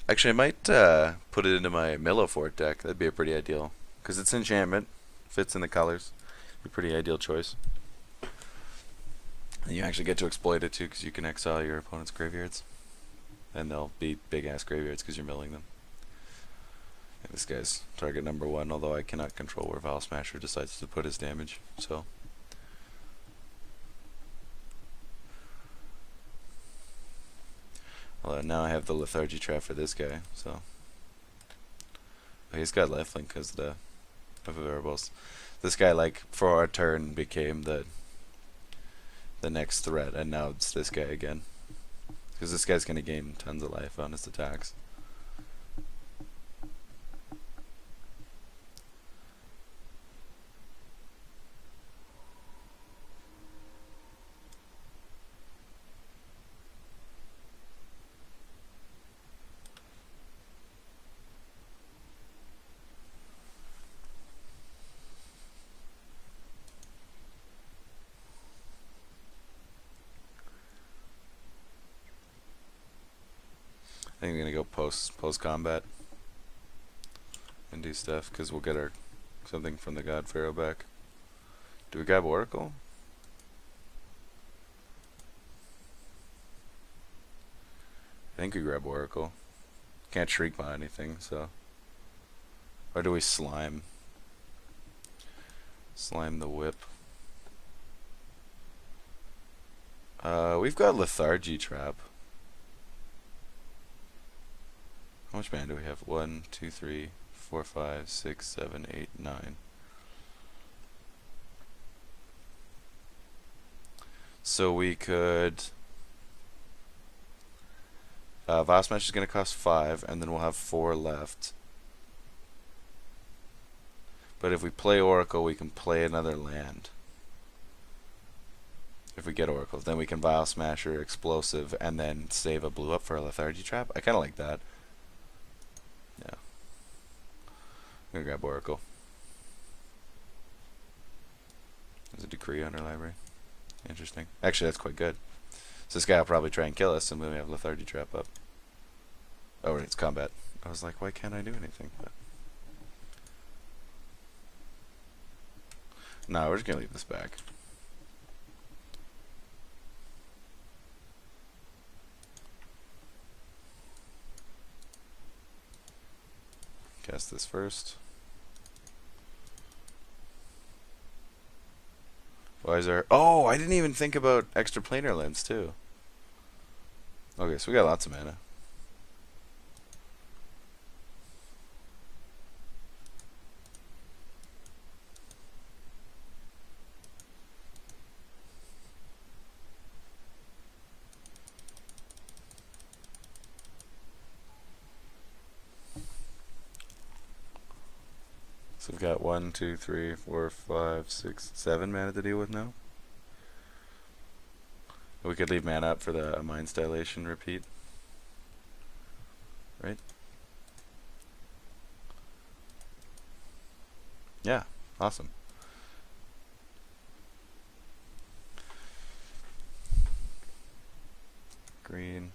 Speaker 1: Actually, I might put it into my Millowfort deck. That'd be a pretty ideal. Because it's enchantment. Fits in the colors. Be a pretty ideal choice. And you actually get to exploit it too, because you can exile your opponent's graveyards. And they'll be big-ass graveyards because you're milling them. And this guy's target number 1, although I cannot control where Vial Smasher decides to put his damage. So... Well, now I have the Lethargy Trap for this guy, so... He's got lifelink because of the variables. This guy, like, for a turn became the next threat, and now it's this guy again. Because this guy's going to gain tons of life on his attacks. I think I'm gonna go post combat and do stuff because we'll get our something from the God Pharaoh back. Do we grab Oracle? I think we grab Oracle. Can't Shriek by anything, so. Or do we Slime? Slime the Whip. We've got Lethargy Trap. How much mana do we have? 1, 2, 3, 4, 5, 6, 7, 8, 9. So we could... Vial Smash is going to cost 5, and then we'll have 4 left. But if we play Oracle, we can play another land. If we get Oracle, then we can Vial Smasher, Explosive, and then save a blue up for a Lethargy Trap. I kind of like that. Yeah. I'm gonna grab Oracle. There's a Decree on our library. Interesting. Actually, that's quite good. So this guy will probably try and kill us, and then we have Lethargy Trap up. Oh, right, it's combat. I was like, why can't I do anything? But No, we're just gonna leave this back. Cast this first. Why is there... Oh, I didn't even think about extra planar lens, too. Okay, so we got lots of mana. So we've got 1, 2, 3, 4, 5, 6, 7 mana to deal with now. We could leave mana up for the Mind's Dilation repeat. Right? Yeah, awesome. Green.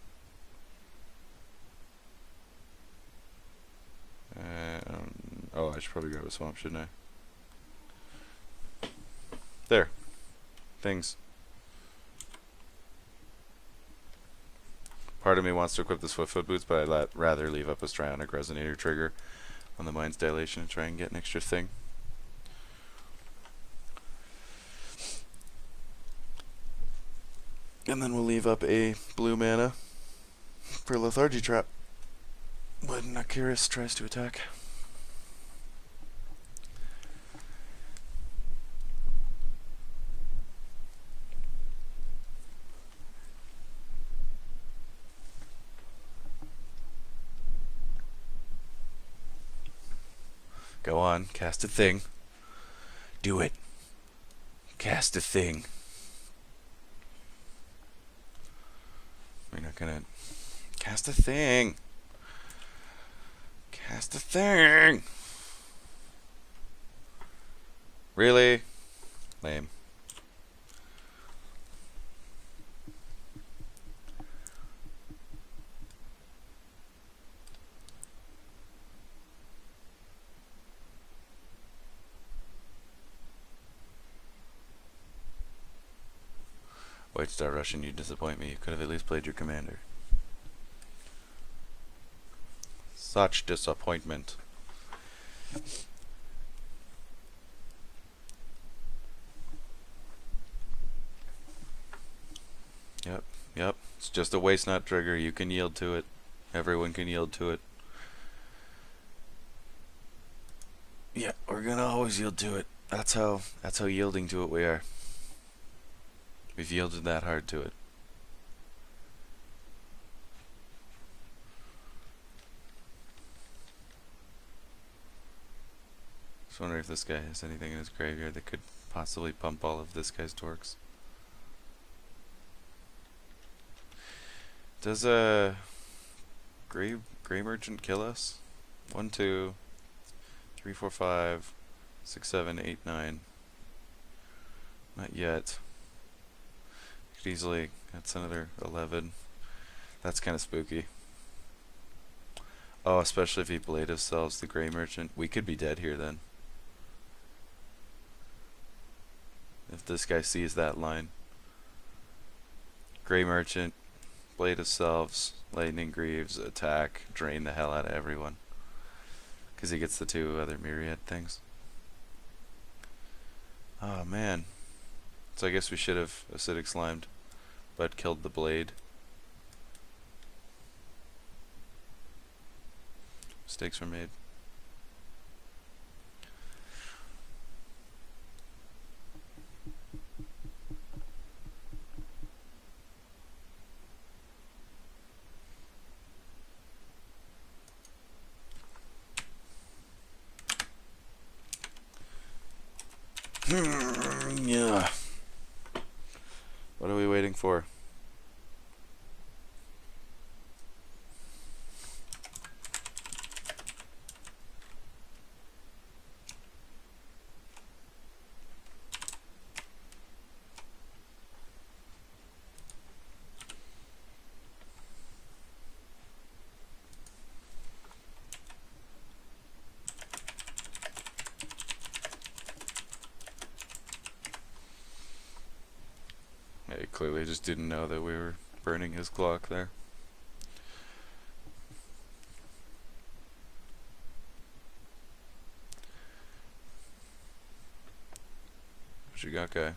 Speaker 1: Oh, I should probably grab a swamp, shouldn't I? There. Things. Part of me wants to equip the Swiftfoot Boots, but I'd rather leave up a Strionic Resonator trigger on the Mind's Dilation and try and get an extra thing. And then we'll leave up a blue mana for Lethargy Trap when Akiris tries to attack. Go on, cast a thing. Do it. Cast a thing. We're not gonna... Cast a thing. Cast a thing. Really? Lame. White Star Russian, you disappoint me. You could have at least played your commander. Such disappointment. Yep. It's just a waste not trigger. You can yield to it. Everyone can yield to it. Yeah, we're gonna always yield to it. That's how yielding to it we are. We've yielded that hard to it. Just wonder if this guy has anything in his graveyard that could possibly pump all of this guy's dorks. Does a Gray Merchant kill us? 1, 2, 3, 4, 5, 6, 7, 8, 9. Not yet. Could easily. That's another 11. That's kind of spooky. Oh, especially if he Blade of Selves the Gray Merchant. We could be dead here then. If this guy sees that line. Gray Merchant, Blade of Selves, Lightning Greaves, attack, drain the hell out of everyone. Because he gets the 2 other Myriad things. Oh man. So I guess we should have Acidic Slimed, but killed the Blade. Mistakes were made. Yeah. What are we waiting for? clearly just didn't know that we were burning his clock there. What you got, guy?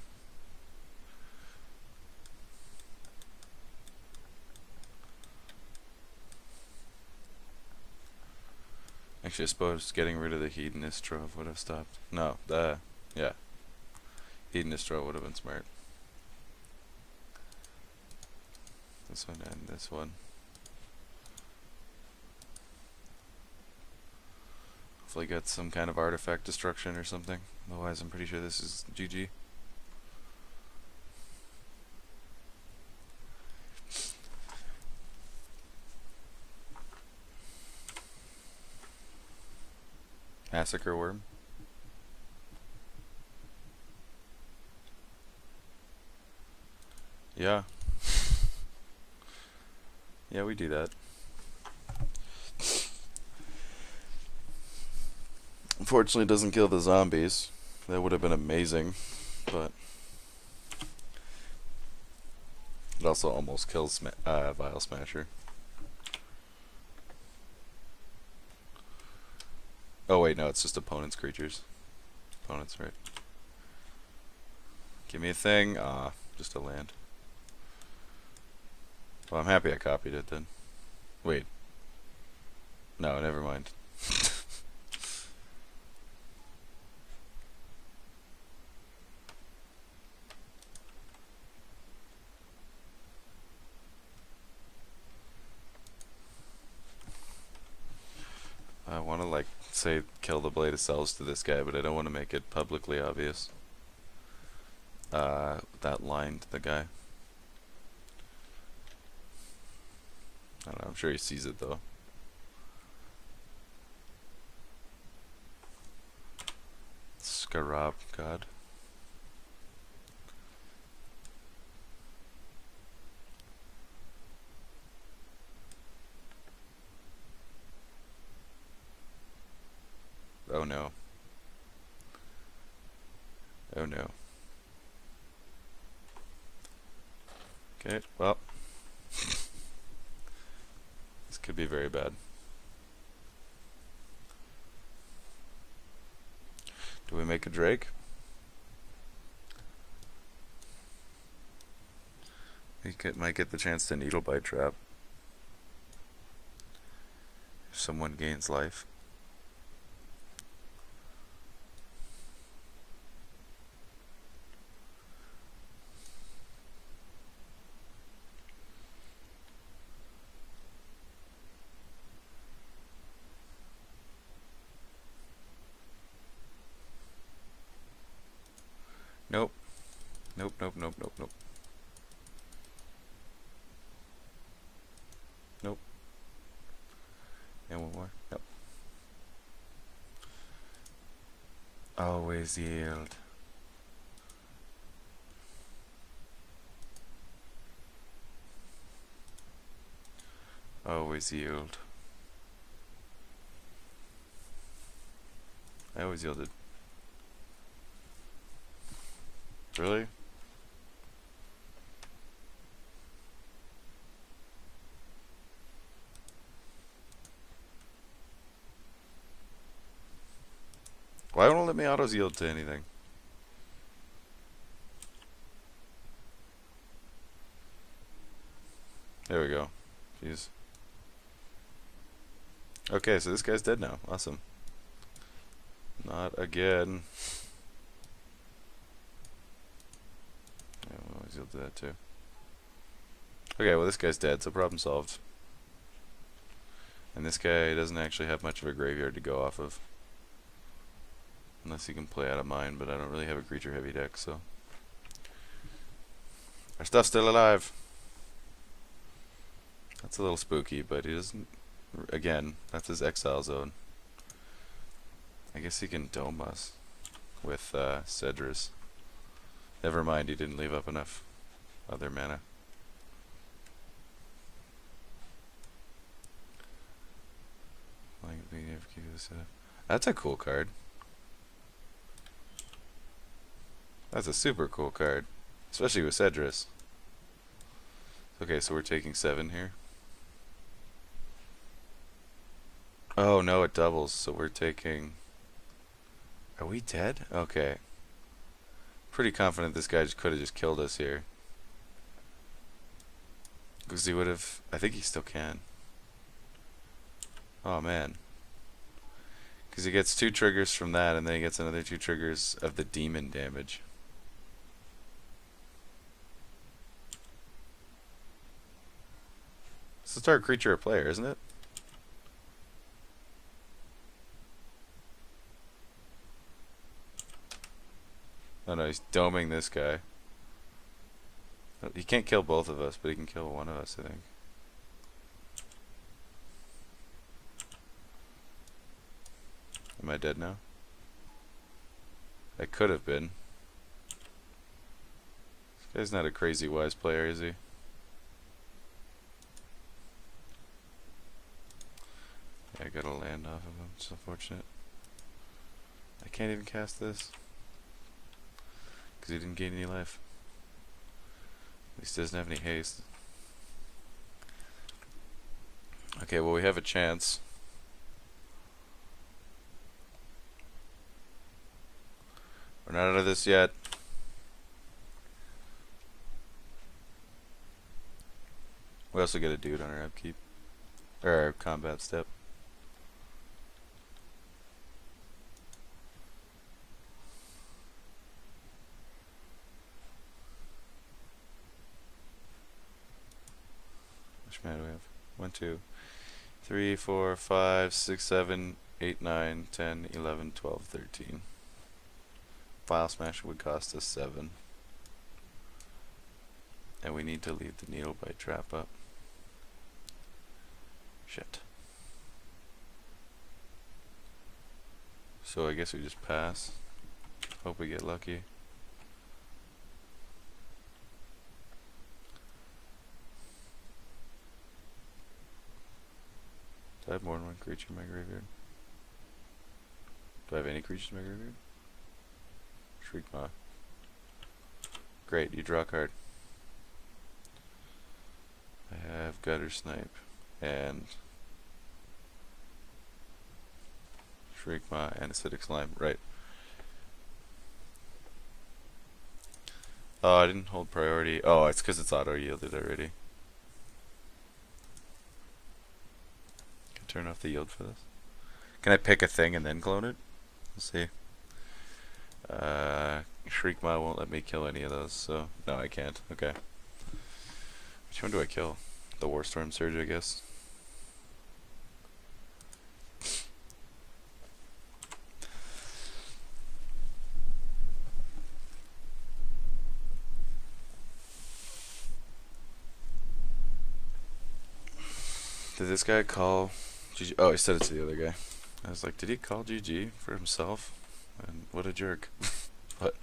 Speaker 1: Actually, I suppose getting rid of the Hedonist Trove would have stopped. No, yeah. Hedonist Trove would have been smart. This one and this one. Hopefully get some kind of artifact destruction or something. Otherwise, I'm pretty sure this is GG. Massacre Worm. Yeah. Yeah, we do that. Unfortunately, it doesn't kill the zombies. That would have been amazing, but it also almost kills Vial Smasher. Oh wait, no, it's just opponent's creatures. Opponents, right? Give me a thing. Ah, just a land. Well, I'm happy I copied it then. Wait. No, never mind. I want to, like, say kill the Blade of Cells to this guy, but I don't want to make it publicly obvious. That line to the guy. I don't know, I'm sure he sees it though. Scarab God. Oh no. Oh no. Okay, well. This could be very bad. Do we make a Drake? We might get the chance to Needlebite Trap. If someone gains life. Nope. Nope, nope, nope, nope, nope. Nope. And one more. Nope. Always yield. Always yield. I always yielded. Really? Why won't it let me auto yield to anything? There we go. Jeez. Okay, so this guy's dead now. Awesome. Not again. Yeah, we'll always yield to that too. Okay, well this guy's dead, so problem solved. And this guy doesn't actually have much of a graveyard to go off of. Unless he can play out of mine, but I don't really have a creature heavy deck, so. Our stuff's still alive. That's a little spooky, but he doesn't. Again, that's his exile zone. I guess he can dome us with Sedris. Never mind, he didn't leave up enough other mana. That's a cool card. That's a super cool card, especially with Sedris. Okay, so we're taking 7 here. Oh no, it doubles, so we're taking... Are we dead? Okay. Pretty confident this guy could have just killed us here. Because he would have... I think he still can. Oh man. Because he gets 2 triggers from that, and then he gets another 2 triggers of the demon damage. It's a start creature or player, isn't it? Oh no, he's doming this guy. He can't kill both of us, but he can kill one of us, I think. Am I dead now? I could have been. This guy's not a crazy wise player, is he? Yeah, I gotta land off of him. It's unfortunate. I can't even cast this. Because he didn't gain any life. At least he doesn't have any haste. Okay, well we have a chance. We're not out of this yet. We also get a dude on our upkeep. Or our combat step. Which mana do we have? 1, 2, 3, 4, 5, 6, 7, 8, 9, 10, 11, 12, 13. Vial Smasher would cost us 7. And we need to leave the needle bite trap up. Shit. So I guess we just pass. Hope we get lucky. Do I have more than one creature in my graveyard? Do I have any creatures in my graveyard? Shriekmaw. Great, you draw a card. I have Gutter Snipe and Shriekmaw and Acidic Slime. Right. Oh, I didn't hold priority. Oh, it's because it's auto-yielded already. Can I turn off the yield for this? Can I pick a thing and then clone it? Let's see. Shriekmaw won't let me kill any of those, so no, I can't. Okay. Which one do I kill? The Warstorm Surge, I guess. Did this guy call GG? Oh, he said it to the other guy. I was like, did he call GG for himself? And what a jerk. But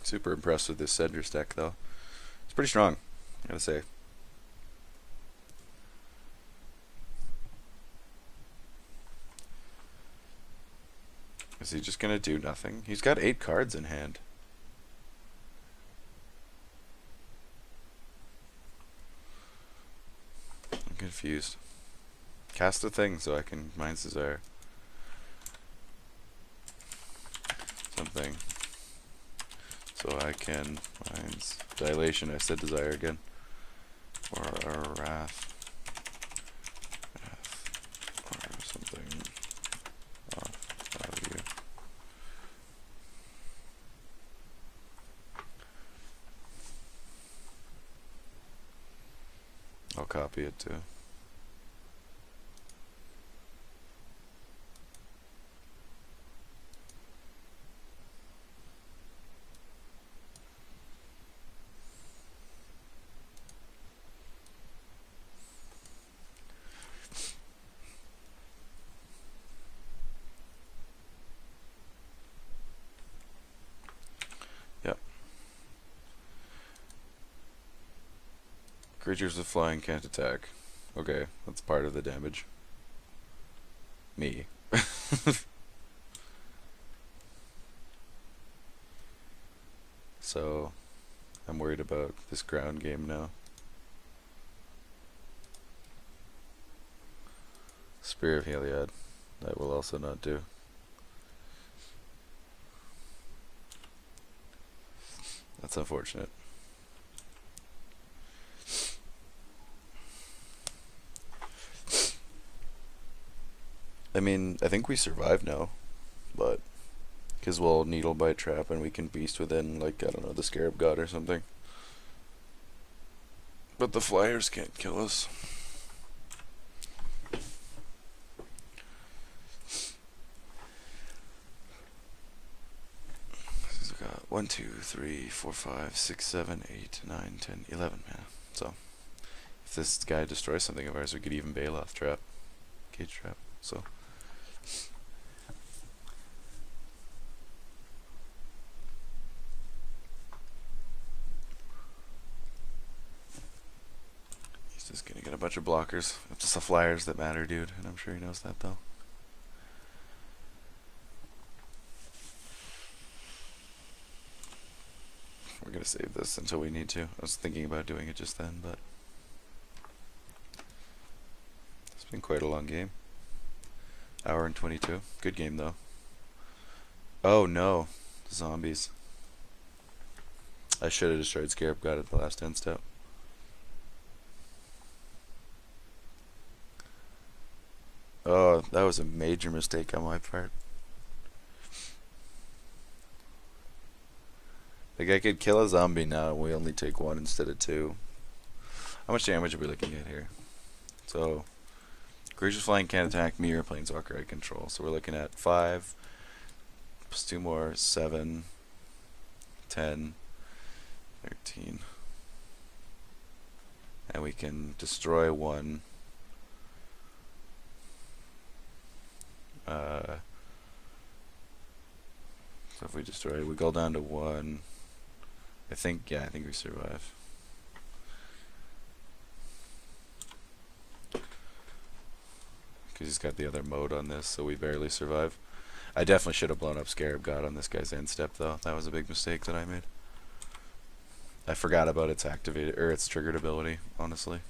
Speaker 1: super impressed with this Sedris deck, though. It's pretty strong, I gotta say. Is he just gonna do nothing? He's got 8 cards in hand. I'm confused. Cast a thing so I can Mind's Desire. Something. So I can Mind's Dilation. I said Desire again. Or a Wrath. Or something off value. I'll copy it too. Creatures with flying can't attack. Okay, that's part of the damage. Me. So, I'm worried about this ground game now. Spear of Heliod. That will also not do. That's unfortunate. I mean, I think we survive now, but because we'll needle bite trap and we can beast within, like, I don't know, the Scarab God or something. But the flyers can't kill us. So we got 1, 2, 3, 4, 5, 6, 7, 8, 9, 10, 11 mana. So if this guy destroys something of ours, we could even bail off trap, cage trap. So he's just gonna get a bunch of blockers. It's just the flyers that matter, dude, and I'm sure he knows that though. We're gonna save this until we need to. I was thinking about doing it just then, but it's been quite a long game. Hour and 22. Good game though. Oh no, zombies. I should have destroyed Scarab God at the last end step. Oh, that was a major mistake on my part. Like, I could kill a zombie now and we only take 1 instead of 2. How much damage are we looking at here? So, creatures flying can't attack me or planeswalker I control. So we're looking at 5 plus 2 more, 7, 10, 13. And we can destroy 1. So if we destroy it, we go down to 1. I think we survive. Because he's got the other mode on this, so we barely survive. I definitely should have blown up Scarab God on this guy's end step, though. That was a big mistake that I made. I forgot about its activated, or its triggered ability, honestly.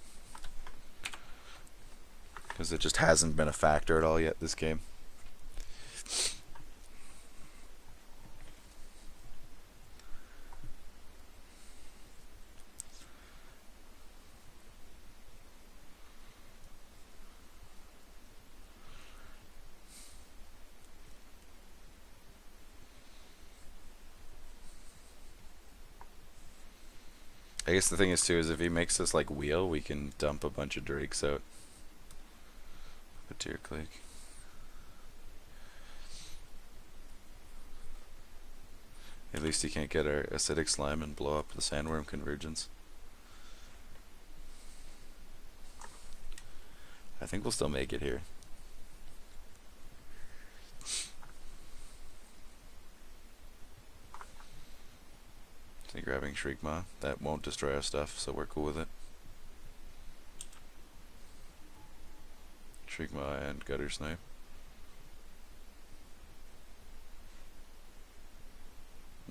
Speaker 1: Because it just hasn't been a factor at all yet this game. I guess the thing is too is if he makes this like wheel, we can dump a bunch of drakes out. Put to your click. At least he can't get our acidic slime and blow up the sandworm convergence. I think we'll still make it here. So grabbing Shriekmaw, that won't destroy our stuff, so we're cool with it. Shriekmaw and Gutter Snipe.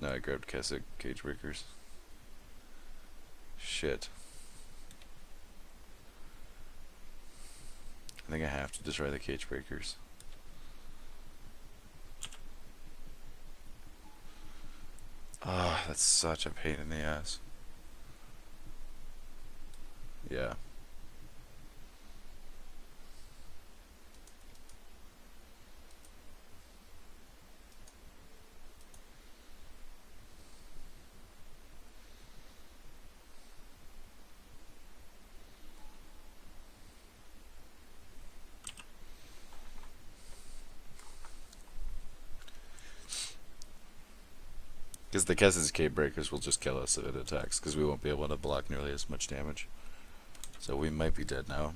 Speaker 1: No, I grabbed Kessick Cage Breakers. Shit. I think I have to destroy the Cage Breakers. Ah, oh, that's such a pain in the ass. Yeah. Because the Kess's Cave Breakers will just kill us if it attacks, because we won't be able to block nearly as much damage. So we might be dead now.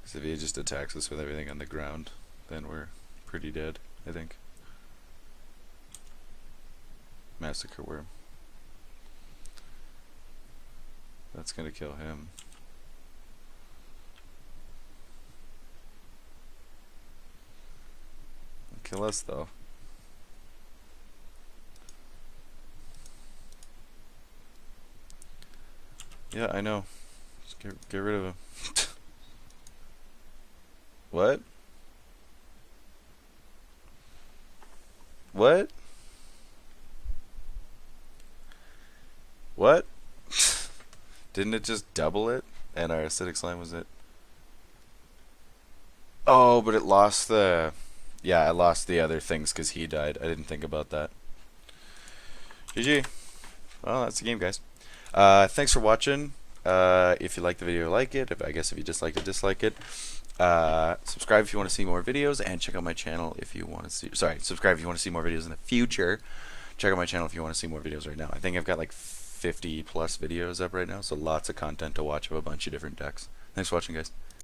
Speaker 1: Because if he just attacks us with everything on the ground, then we're pretty dead, I think. Massacre Worm. That's gonna kill him. Kill us though. Yeah, I know. Just get rid of him. What? What? What? Didn't it just double it? And our acidic slime was it? Oh, but it lost the... Yeah, I lost the other things because he died. I didn't think about that. GG. Well, that's the game, guys. Thanks for watching. If you like the video, like it. I guess if you dislike it, dislike it. Subscribe if you want to see more videos, and check out my channel if you want to see... Sorry, subscribe if you want to see more videos in the future. Check out my channel if you want to see more videos right now. I think I've got like 50 plus videos up right now, so lots of content to watch of a bunch of different decks. Thanks for watching, guys.